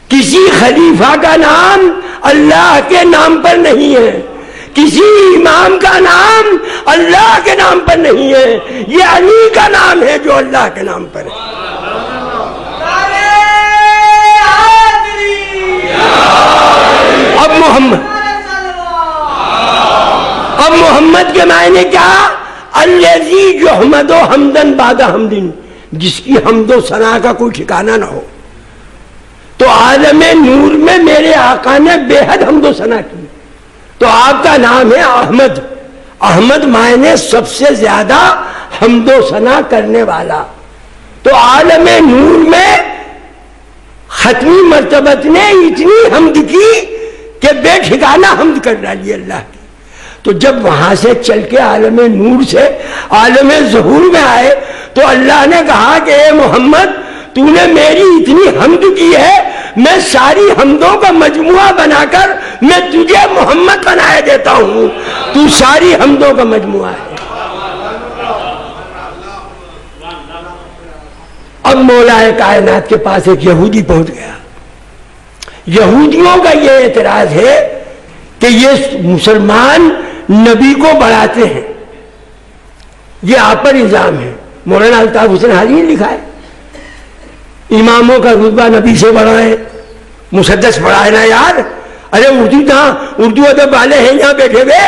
کسی خلیفہ کا نام اللہ کے نام پر نہیں ہے، کسی امام کا نام اللہ کے نام پر نہیں ہے، یہ علی کا نام ہے جو اللہ کے نام پر ہے۔ اب محمد کے معنی کیا؟ الذی یحمد حمدن بعد حمدن، جس کی حمد و ثنا کا کوئی ٹھکانہ نہ ہو۔ تو عالم نور میں میرے آقا نے بے حد حمد و ثنا کی، تو آپ کا نام ہے احمد۔ احمد معنی سب سے زیادہ حمد و ثنا کرنے والا۔ تو عالم نور میں ختمی مرتبت نے اتنی حمد کی کہ بے ٹھکانہ حمد کر ڈالی اللہ کی۔ تو جب وہاں سے چل کے عالم نور سے عالم ظہور میں آئے تو اللہ نے کہا کہ اے محمد تو نے میری اتنی حمد کی ہے، میں ساری حمدوں کا مجموعہ بنا کر میں تجھے محمد بنائے دیتا ہوں، تو ساری حمدوں کا مجموعہ ہے۔ اب مولا کائنات کے پاس ایک یہودی پہنچ گیا۔ یہودیوں کا یہ اعتراض ہے کہ یہ مسلمان نبی کو بڑھاتے ہیں، یہ آپ پر الزام ہے۔ مولانا الطاف حسین حاجی نے لکھا ہے اماموں کا رتبہ نبی سے بڑا ہے، مسدس بڑا ہے نا یار، ارے اردو کہاں، اردو ادب والے ہیں یہاں بیٹھے ہوئے۔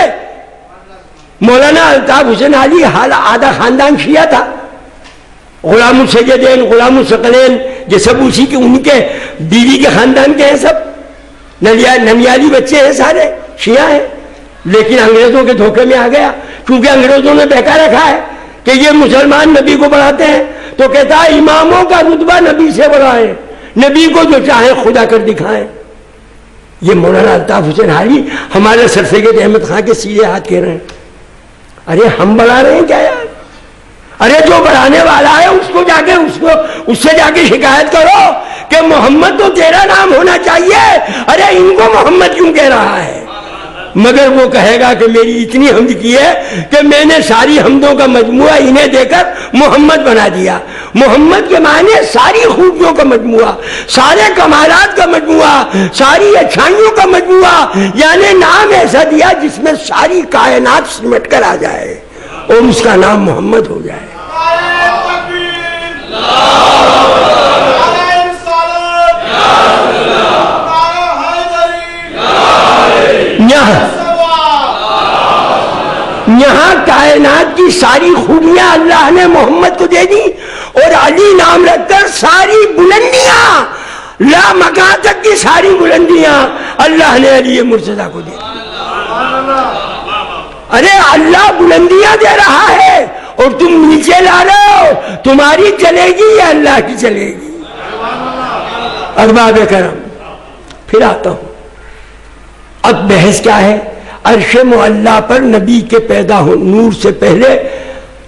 مولانا الطاف حسین حاجی حال آدھا خاندان شیعہ تھا، غلام السیدین غلام الثقلین، یہ سب اسی کے ان کے بیوی کے خاندان کے ہیں، سب ننیالی بچے ہیں، سارے شیعہ ہیں، لیکن انگریزوں کے دھوکے میں آ گیا، کیونکہ انگریزوں نے بہکا رکھا ہے کہ یہ مسلمان نبی کو بڑھاتے ہیں، تو کہتا ہے اماموں کا رتبہ نبی سے بڑا ہے، نبی کو جو چاہے خدا کر دکھائیں۔ یہ مولانا الطاف حسین حاجی ہمارے سر سید احمد خان کے سیدھے ہاتھ کہہ رہے ہیں۔ ارے ہم بڑھا رہے ہیں کیا یار؟ ارے جو بڑھانے والا ہے اس کو جا کے اس سے جا کے شکایت کرو کہ محمد تو تیرا نام ہونا چاہیے، ارے ان کو محمد کیوں کہہ رہا ہے؟ مگر وہ کہے گا کہ میری اتنی حمد کی ہے کہ میں نے ساری حمدوں کا مجموعہ انہیں دے کر محمد بنا دیا. محمد کے معنی ساری خوبیوں کا مجموعہ، سارے کمالات کا مجموعہ، ساری اچھائیوں کا مجموعہ، یعنی نام ایسا دیا جس میں ساری کائنات سمٹ کر آ جائے اور اس کا نام محمد ہو جائے. یہاں کائنات کی ساری خوبیاں اللہ نے محمد کو دے دی اور علی نام رکھ کر ساری بلندیاں، لا مکان تک کی ساری بلندیاں اللہ نے علی مرتضیٰ کو دے دی. ارے اللہ بلندیاں دے رہا ہے اور تم نیچے لا رہے ہو، تمہاری چلے گی یا اللہ کی چلے گی؟ ارباب کرم. پھر آتا ہوں، اب بحث کیا ہے؟ عرش معلیٰ پر نبی کے پیدا ہو نور سے پہلے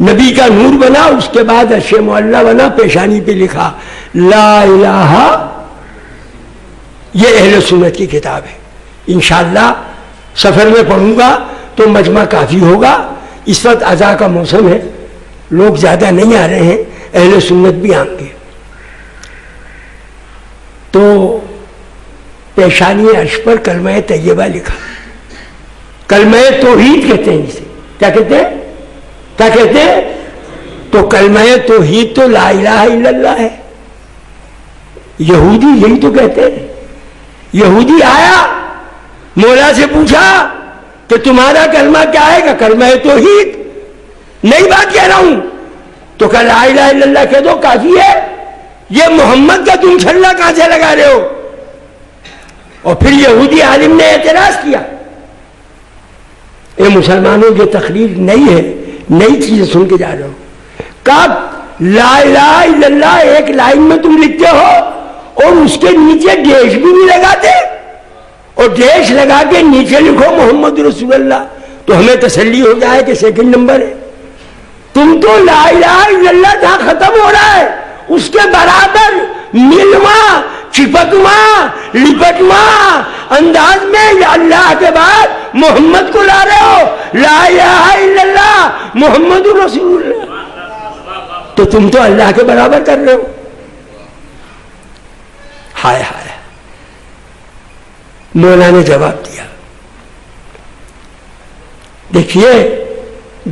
نبی کا نور بنا، اس کے بعد عرش معلیٰ بنا، پیشانی پہ لکھا لا الہ. یہ اہل سنت کی کتاب ہے، انشاءاللہ سفر میں پڑھوں گا تو مجمع کافی ہوگا. اس وقت عزا کا موسم ہے، لوگ زیادہ نہیں آ رہے ہیں، اہل سنت بھی آئیں گے. تو پیشانی عرش پر کلمہ طیبہ لکھا. کلمہ توحید کہتے ہیں اسے. کیا کہتے ہیں؟ کیا کہتے ہیں؟ تو کلمہ توحید تو لا الہ الا اللہ ہے. یہودی یہی تو کہتے ہیں. یہودی آیا مولا سے پوچھا کہ تمہارا کلمہ کیا ہے؟ کہ کلمہ توحید. نئی بات کہہ رہا ہوں. تو کہ لا الہ الا اللہ کہہ دو کافی ہے. یہ محمد کا تم چھلا کہاں سے لگا رہے ہو؟ اور پھر یہودی عالم نے اعتراض کیا. اے مسلمانوں یہ تقریر نئی ہے، نئی چیزیں سن کے جا رہے ہو. کب لا الہ الا اللہ ایک لائن میں تم لکھتے ہو اور اس کے نیچے ڈیش بھی نہیں لگاتے، اور ڈیش لگا کے نیچے لکھو محمد رسول اللہ، تو ہمیں تسلی ہو جائے کہ سیکنڈ نمبر ہے. تم تو لا الہ الا اللہ جہاں ختم ہو رہا ہے اس کے برابر ملما چپکما لپٹما انداز میں اللہ کے بعد محمد کو لا رہے ہو. لا الہ الا اللہ محمد رسول اللہ، تو تم تو اللہ کے برابر کر رہے ہو. ہائے ہائے. مولا نے جواب دیا. دیکھیے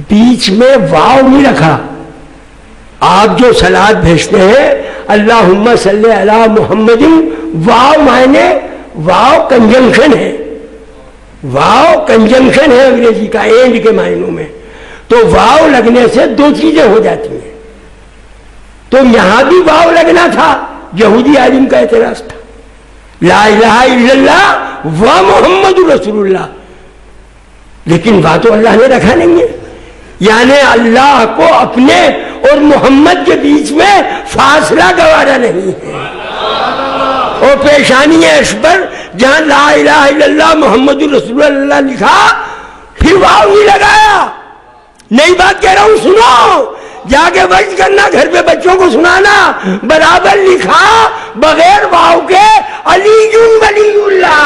بیچ میں واو نہیں رکھا. آپ جو صلات بھیجتے ہیں اللہم صلی علی محمد، واو معنی واو کنجنکشن ہے. واو کنجنکشن ہے انگریزی کا اینڈ کے معنوں میں. تو واو لگنے سے دو چیزیں ہو جاتی ہیں. تو یہاں بھی واو لگنا تھا. یہودی عالم کا اعتراض تھا لا الہ الا اللہ و محمد رسول اللہ، لیکن وا تو اللہ نے رکھا نہیں ہے. یعنی اللہ کو اپنے اور محمد کے بیچ میں فاصلہ گوارا نہیں ہے. اور پیشانی عرش پر جہاں لا الہ الا اللہ محمد رسول اللہ لکھا پھر واو نہیں لگایا. نئی بات کہہ رہا ہوں سنو، جا کے وعظ کرنا، گھر پہ بچوں کو سنانا. برابر لکھا بغیر واو کے علی ولی اللہ.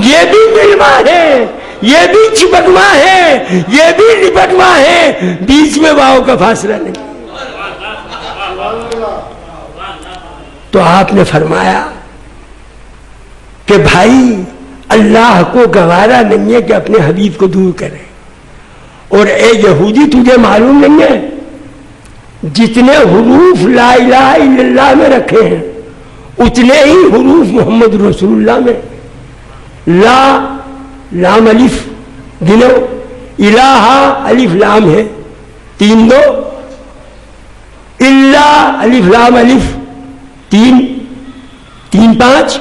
یہ بھی ملما ہے، یہ بھی چپکما ہے، یہ بھی لپٹما ہے، بیچ میں واو کا فاصلہ نہیں. تو آپ نے فرمایا کہ بھائی اللہ کو گوارا نہیں ہے کہ اپنے حبیب کو دور کرے. اور اے یہودی تجھے معلوم نہیں ہے جتنے حروف لا الہ الا اللہ میں رکھے ہیں اتنے ہی حروف محمد رسول اللہ میں. لا لام الف گنو، الہ الف لام ہے 3 2، اللہ الف لام الف 3 3 5،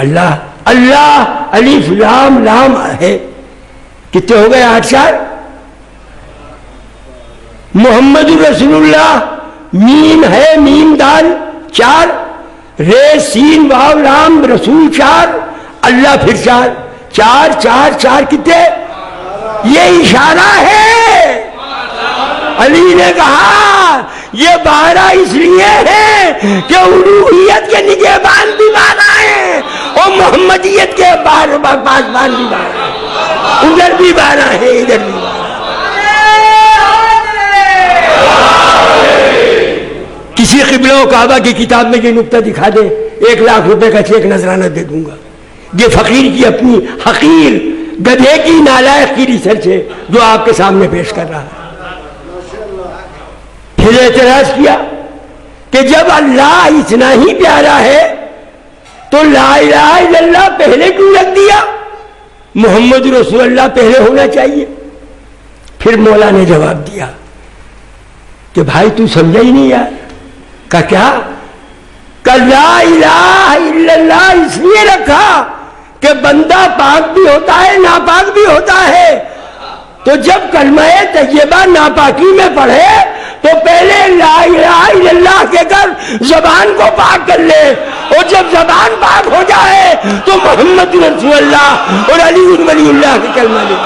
اللہ اللہ الف لام لام ہے. کتنے ہو گئے؟ 8 4. محمد رسول اللہ میم ہے میم دال 4، رے سین واو لام رسول 4، اللہ پھر 4 4 4 4 کتنے؟ یہ اشارہ ہے. علی نے کہا یہ 12 اس لیے ہے کہ الوہیت کے نگہبان بھی 12 ہیں اور محمدیت کے پاسبان بھی 12، ادھر بھی 12 ہے، ادھر بھی 12۔ کسی قبلہ و کعبہ کی کتاب میں یہ نقطہ دکھا دے، 1 لاکھ روپے کا چیک نذرانہ دے دوں گا۔ یہ فقیر کی اپنی حقیر گدھے کی نالائق کی ریسرچ ہے جو آپ کے سامنے پیش کر رہا ہے۔ پھر اعتراض کیا کہ جب اللہ اتنا ہی پیارا ہے تو لا الہ الا اللہ پہلے کیوں رکھ دیا؟ محمد رسول اللہ پہلے ہونا چاہیے۔ پھر مولا نے جواب دیا کہ بھائی تو سمجھا ہی نہیں یار۔ کہ کیا؟ کہ لا الہ الا اللہ اس لیے رکھا کہ بندہ پاک بھی ہوتا ہے ناپاک بھی ہوتا ہے، تو جب کلمہ طیبہ ناپاکی میں پڑھے تو پہلے لا الہ الا اللہ کے کر زبان کو پاک کر لے، اور جب زبان پاک ہو جائے تو محمد رسول اللہ اور علی ولی اللہ کے کلمہ لے۔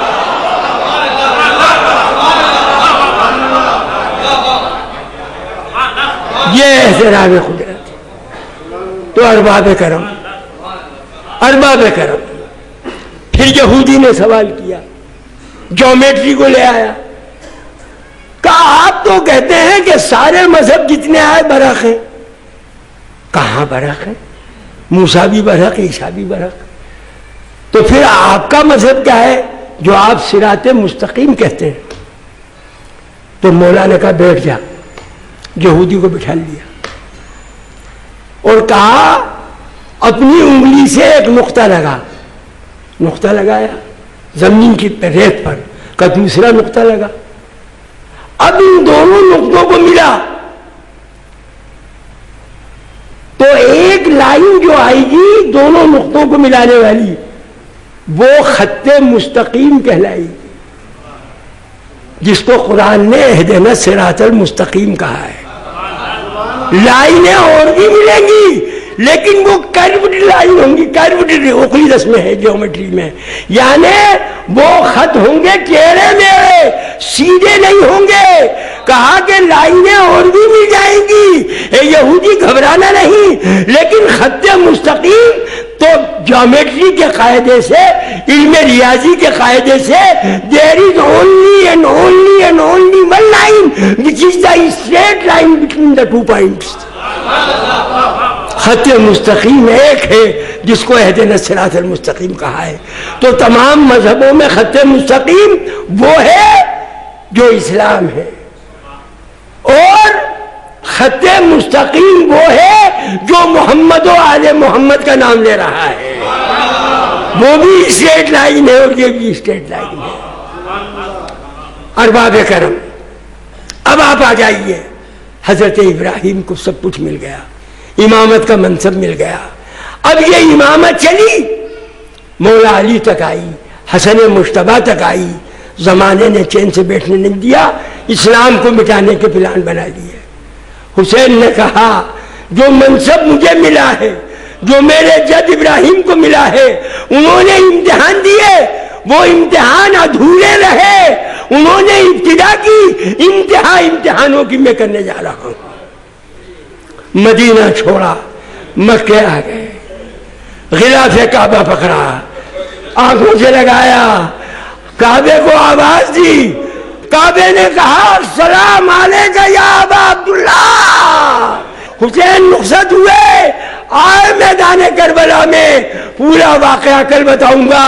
یہ احترام قدرت۔ تو ارباب کرم پھر یہودی نے سوال کیا، جیومیٹری کو لے آیا، کہا آپ تو کہتے ہیں کہ سارے مذہب جتنے آئے برحق ہیں۔ کہاں برحق ہے؟ موسیٰ بھی برحق، عیسیٰ بھی برحق۔ تو پھر آپ کا مذہب کیا ہے جو آپ صراط مستقیم کہتے ہیں؟ تو مولا نے کہا بیٹھ جا، یہودی کو بٹھا لیا اور کہا اپنی انگلی سے ایک نقطہ لگایا زمین کی ریت پر، کا دوسرا نقطہ لگا۔ اب ان دونوں نقطوں کو ملا تو ایک لائن جو آئے گی دونوں نقطوں کو ملانے والی، وہ خط مستقیم کہلائے گی، جس کو قرآن نے اہدنا الصراط المستقیم کہا ہے۔ لائنیں اور بھی ملیں گی لیکن وہ کروڈ لائن ہوں گی، کروڈ اوکلیدس میں ہے، جیومیٹری میں، یعنی وہ خط ہوں گے ٹیڑھے میڑھے، سیدھے نہیں ہوں گے۔ کہا کہ لائنیں اور بھی مل جائیں گی، اے یہودی گھبرانا نہیں، لیکن خط مستقیم تو جیومیٹری کے قاعدے سے، علم ریاضی کے قاعدے سے there is only and only one line which is the straight line between the 2 points۔ خط مستقیم ایک ہے جس کو اہدنا الصراط المستقیم کہا ہے۔ تو تمام مذہبوں میں خط مستقیم وہ ہے جو اسلام ہے، اور خط مستقیم وہ ہے جو محمد و آل محمد کا نام لے رہا ہے، وہ بھی اسٹریٹ لائن ہے اور یہ بھی اسٹریٹ لائن ہے۔ ارباب کرم، اب آپ آ جائیے، حضرت ابراہیم کو سب کچھ مل گیا، امامت کا منصب مل گیا، اب یہ امامت چلی، مولا علی تک آئی، حسن مجتبیٰ تک آئی، زمانے نے چین سے بیٹھنے نہیں دیا، اسلام کو مٹانے کے پلان بنا دیے۔ حسین نے کہا جو منصب مجھے ملا ہے، جو میرے جد ابراہیم کو ملا ہے، انہوں نے امتحان دیے، وہ امتحان ادھورے رہے، انہوں نے ابتدا کی، امتحانوں کی میں کرنے جا رہا ہوں۔ مدینہ چھوڑا، مکے آ گئے، غلاف کعبہ پکڑا، آنکھوں سے لگایا، کعبے کو آواز دی، کعبے نے کہا السلام علیکہ یا ابا عبداللہ۔ حسین رخصت ہوئے، آئے میدان کربلا میں، پورا واقعہ کل بتاؤں گا۔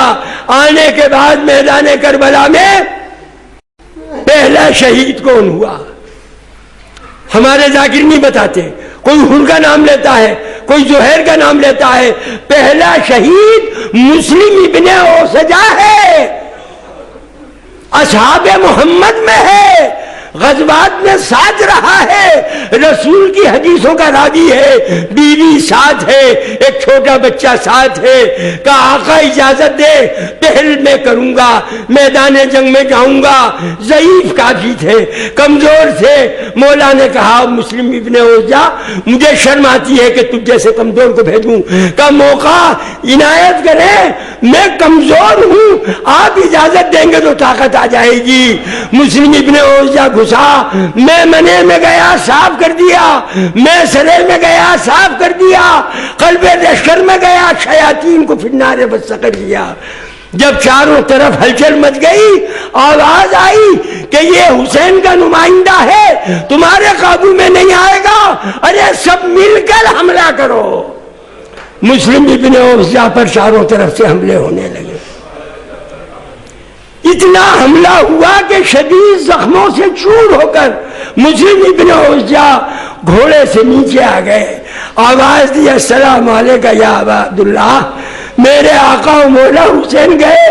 آنے کے بعد میدان کربلا میں پہلا شہید کون ہوا ہمارے ذاکر نہیں بتاتے، کوئی حر کا نام لیتا ہے، کوئی زہیر کا نام لیتا ہے، پہلا شہید مسلم ابن اوسجہ ہے، اصحاب محمد میں ہے، غزوات میں ساتھ رہا ہے، رسول کی حدیثوں کا راوی ہے، بیوی ساتھ ہے، ایک چھوٹا بچہ ساتھ ہے، کہ آقا اجازت دے پہل میں کروں گا، میدان جنگ میں جاؤں گا۔ ضعیف کافی تھے، کمزور تھے، مولا نے کہا مسلم ابن اوسجہ مجھے شرم آتی ہے کہ تجھ جیسے کمزور کو بھیجوں، کا موقع عنایت کریں، میں کمزور ہوں، آپ اجازت دیں گے تو طاقت آ جائے گی۔ مسلم ابن اوسجہ گھسا، میں منے میں گیا، صاف کر دیا، میں سرے میں گیا صاف کر دیا، قلب لشکر میں گیا شیاطین کو فنار بس کر دیا۔ جب چاروں طرف ہلچل مچ گئی، آواز آئی کہ یہ حسین کا نمائندہ ہے، تمہارے قابو میں نہیں آئے گا، ارے سب مل کر حملہ کرو۔ مسلم ابن اوزجا پر چاروں طرف سے حملے ہونے لگے، اتنا حملہ ہوا کہ شدید زخموں سے چور ہو کر مسلم ابن اوزجا گھوڑے سے نیچے آ گئے، آواز دی السلام علیکم یا ابا عبداللہ، میرے آقا و مولا حسین گئے۔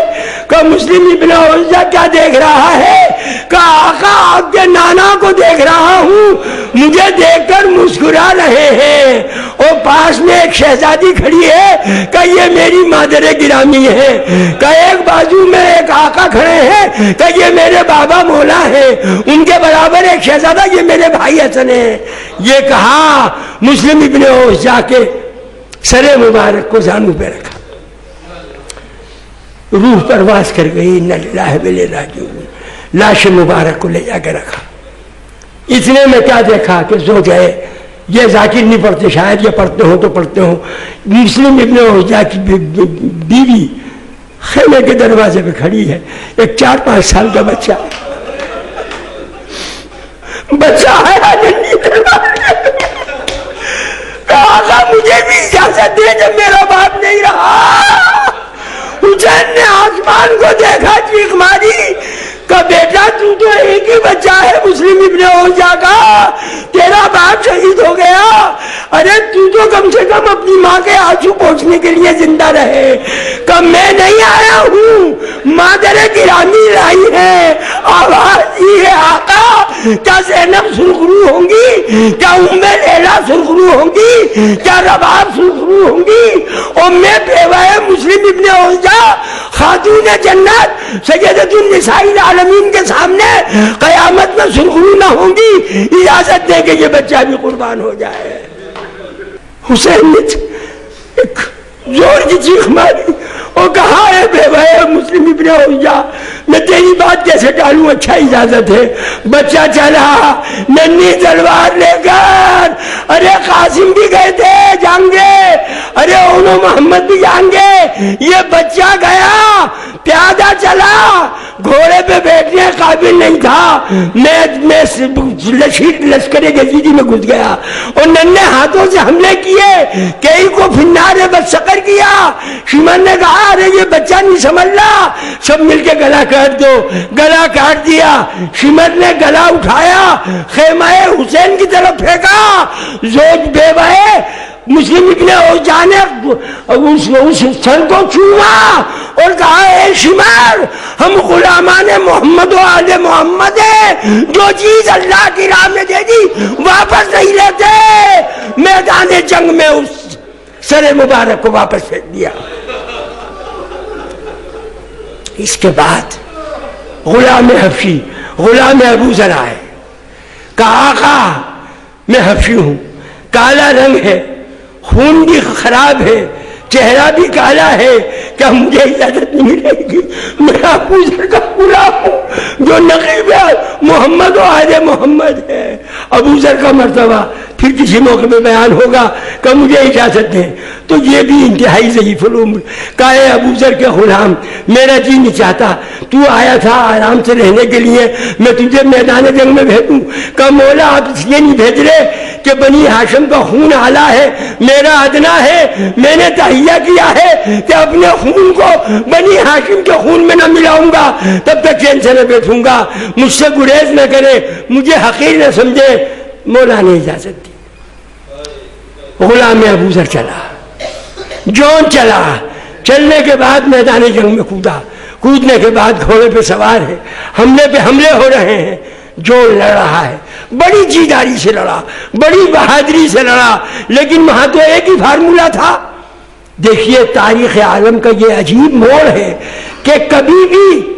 کہ مسلم ابن اوزجا کیا دیکھ رہا ہے؟ کہ آقا آپ کے نانا کو دیکھ رہا ہوں، مجھے دیکھ کر مسکرا رہے ہیں، اور پاس میں ایک شہزادی کھڑی ہے کہ یہ میری مادر گرامی ہے، کہ ایک بازو میں ایک آقا کھڑے ہیں کہ یہ میرے بابا مولا ہے، ان کے برابر ایک شہزادہ یہ میرے بھائی حسن ہے۔ یہ کہا مسلم ابن اوزجا کے سر مبارک کو زانو پہ رکھا، روح پرواز کر گئی، انا للہ و انا الیہ راجعون، لاش مبارک کو لے جا کے رکھا۔ اتنے میں کیا دیکھا کہ زوج ہے، یہ ذاکر نہیں پڑھتے، شاید یہ پڑھتے ہوں تو پڑھتے ہوں، مسلم ابن اوزجا کی بیوی خیمے کے دروازے پہ کھڑی ہے، ایک 4-5 سال کا بچہ ہے، آقا مجھے بھی اجازت دے جب میرا باپ نہیں رہا۔ حسین نے آسمان کو دیکھا، چیخ ماری کہ بیٹا تو ایک ہی بچہ ہے مسلم ابن اوزجا کا، تیرا باپ شہید ہو گیا، ارے تو کم سے کم اپنی ماں کے آنسو پوچھنے کے لیے زندہ رہے۔ کہ میں نہیں آیا ہوں، مادر گرامی لائی ہے۔ آواز یہ ہے آقا، کیا زینب سرخرو ہوں گی؟ کیا ام لیلا سرخرو ہوں گی؟ کیا رباب سرخرو ہوں گی؟ ام بیوہ مسلم ابن اوزجا خاتون جنت سیدۃ النساء العالمین کے سامنے قیامت میں سرخرو نہ ہوں گی؟ اجازت دے کہ یہ بچہ بھی قربان ہو جائے۔ حسین نے ایک زور کی چیخ ماری اور کہا ہے بیوہ مسلم ابن اوزجا، میں تیری بات کیسے ٹالوں؟ اچھا اجازت ہے۔ بچہ چلا ننھی تلوار لے کر، ارے قاسم بھی گئے تھے جانگے، ارے انہوں محمد بھی جانگے، یہ بچہ گیا پیادہ چلا، گھوڑے پہ بیٹھنے قابل نہیں تھا، میں لشکر یزیدی میں گھس گیا اور ننھے ہاتھوں سے حملے کیے، کئی کو فنار بدسقر کیا۔ شیمن نے کہا ارے یہ بچہ نہیں سنبھلنا، سب مل کے گلا کاٹ دو، گلا کاٹ دیا۔ شیمن نے گلا اٹھایا، خیمہ حسین کی طرف پھینکا، زوج بیوہ مسلم ابن اوزجا نے اس سن کو چوما اور کہا اے شمار، ہم غلامان محمد و آل محمد ہیں، جو چیز اللہ کی راہ میں دے دی واپس نہیں لیتے۔ میدان جنگ میں اس سر مبارک کو واپس پھینک دیا۔ اس کے بعد غلام حبشی، غلام ابو ذر آئے، کہا آقا میں حبشی ہوں، کالا رنگ ہے، خون بھی خراب ہے، چہرہ بھی کالا ہے، کیا مجھے اجازت نہیں ملے گی؟ میں ابو ذر کا غلام ہوں جو نقیب محمد و آل محمد ہے۔ ابو ذر کا مرتبہ پھر کسی موقع میں بیان ہوگا کہ مجھے اجازت دیں۔ تو یہ بھی انتہائی ضعیف العمر، کہا اے ابو ذر کے غلام، میرا جی نہیں چاہتا، تو آیا تھا آرام سے رہنے کے لیے، میں تجھے میدان جنگ میں بھیجوں؟ کہ مولا آپ اس لیے نہیں بھیج رہے کہ بنی ہاشم کا خون اعلیٰ ہے، میرا ادنا ہے، میں نے تہیہ کیا ہے کہ اپنے خون کو بنی ہاشم کے خون میں نہ ملاؤں گا، تب تک چین سے نہ بیٹھوں گا، مجھ سے گریز نہ کرے، مجھے حقیر نہ سمجھے۔ مولا نے اجازت دی۔ غلام ابو ذر چلا، جون چلا، چلنے کے بعد میدان جنگ میں کودا، کودنے کے بعد گھوڑے پہ سوار ہے، حملے پہ حملے ہو رہے ہیں، جون لڑ رہا ہے، بڑی جیداری سے لڑا، بڑی بہادری سے لڑا، لیکن وہاں تو ایک ہی فارمولہ تھا۔ دیکھیے تاریخ عالم کا یہ عجیب موڑ ہے کہ کبھی بھی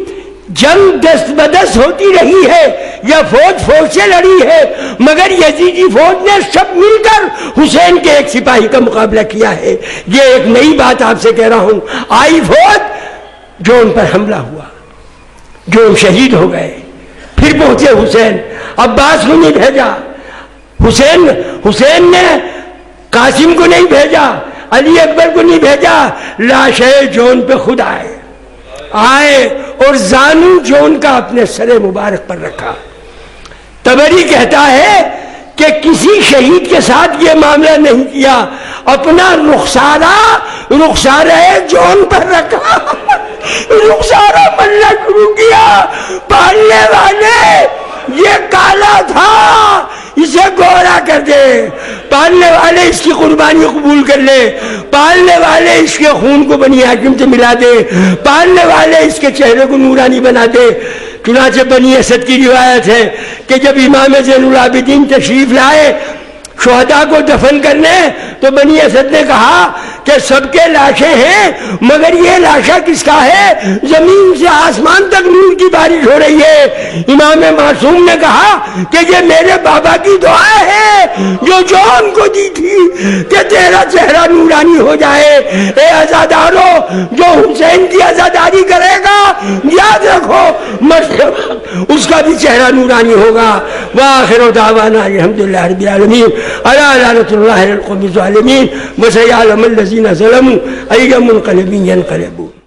جنگ دست بدست ہوتی رہی ہے یا فوج فوج سے لڑی ہے، مگر یزیدی فوج نے سب مل کر حسین کے ایک سپاہی کا مقابلہ کیا ہے۔ یہ ایک نئی بات آپ سے کہہ رہا ہوں۔ آئی فوج، جون پر حملہ ہوا، جون شہید ہو گئے، پھر پہنچے حسین، عباس کو نہیں بھیجا، حسین نے قاسم کو نہیں بھیجا، علی اکبر کو نہیں بھیجا، لاش جون پہ خود آئے اور زانو جون کا اپنے سر مبارک پر رکھا۔ طبری کہتا ہے کہ کسی شہید کے ساتھ یہ معاملہ نہیں کیا، اپنا رخسارہ جون پر رکھا، رخسارہ ملنا شروع کیا۔ پالنے والے یہ کالا تھا، اسے گورا کر دے، پالنے والے اس کی قربانی قبول کر لے، پالنے والے اس کے خون کو بنی ہاشم سے ملا دے، پالنے والے اس کے چہرے کو نورانی بنا دے۔ چنانچہ بنی اسد کی روایت ہے کہ جب امام زین العابدین تشریف لائے شہداء کو دفن کرنے تو بنی اسد نے کہا کہ سب کے لاشیں ہیں مگر یہ لاشا کس کا ہے؟ زمین سے آسمان تک نور کی بارش ہو رہی ہے۔ امام معصوم نے کہا کہ یہ میرے بابا کی دعا ہے جو جون کو دی تھی کہ تیرا چہرہ نورانی ہو جائے۔ اے عزادارو، جو حسین کی عزاداری کرے گا یاد رکھو اس کا بھی چہرہ نورانی ہوگا۔ وآخر دعوانا الحمدللہ رب العالمین، الا لعنۃ اللہ علی القوم الظالمین، وسیعلم الذین ظلموا ای منقلب ینقلبون۔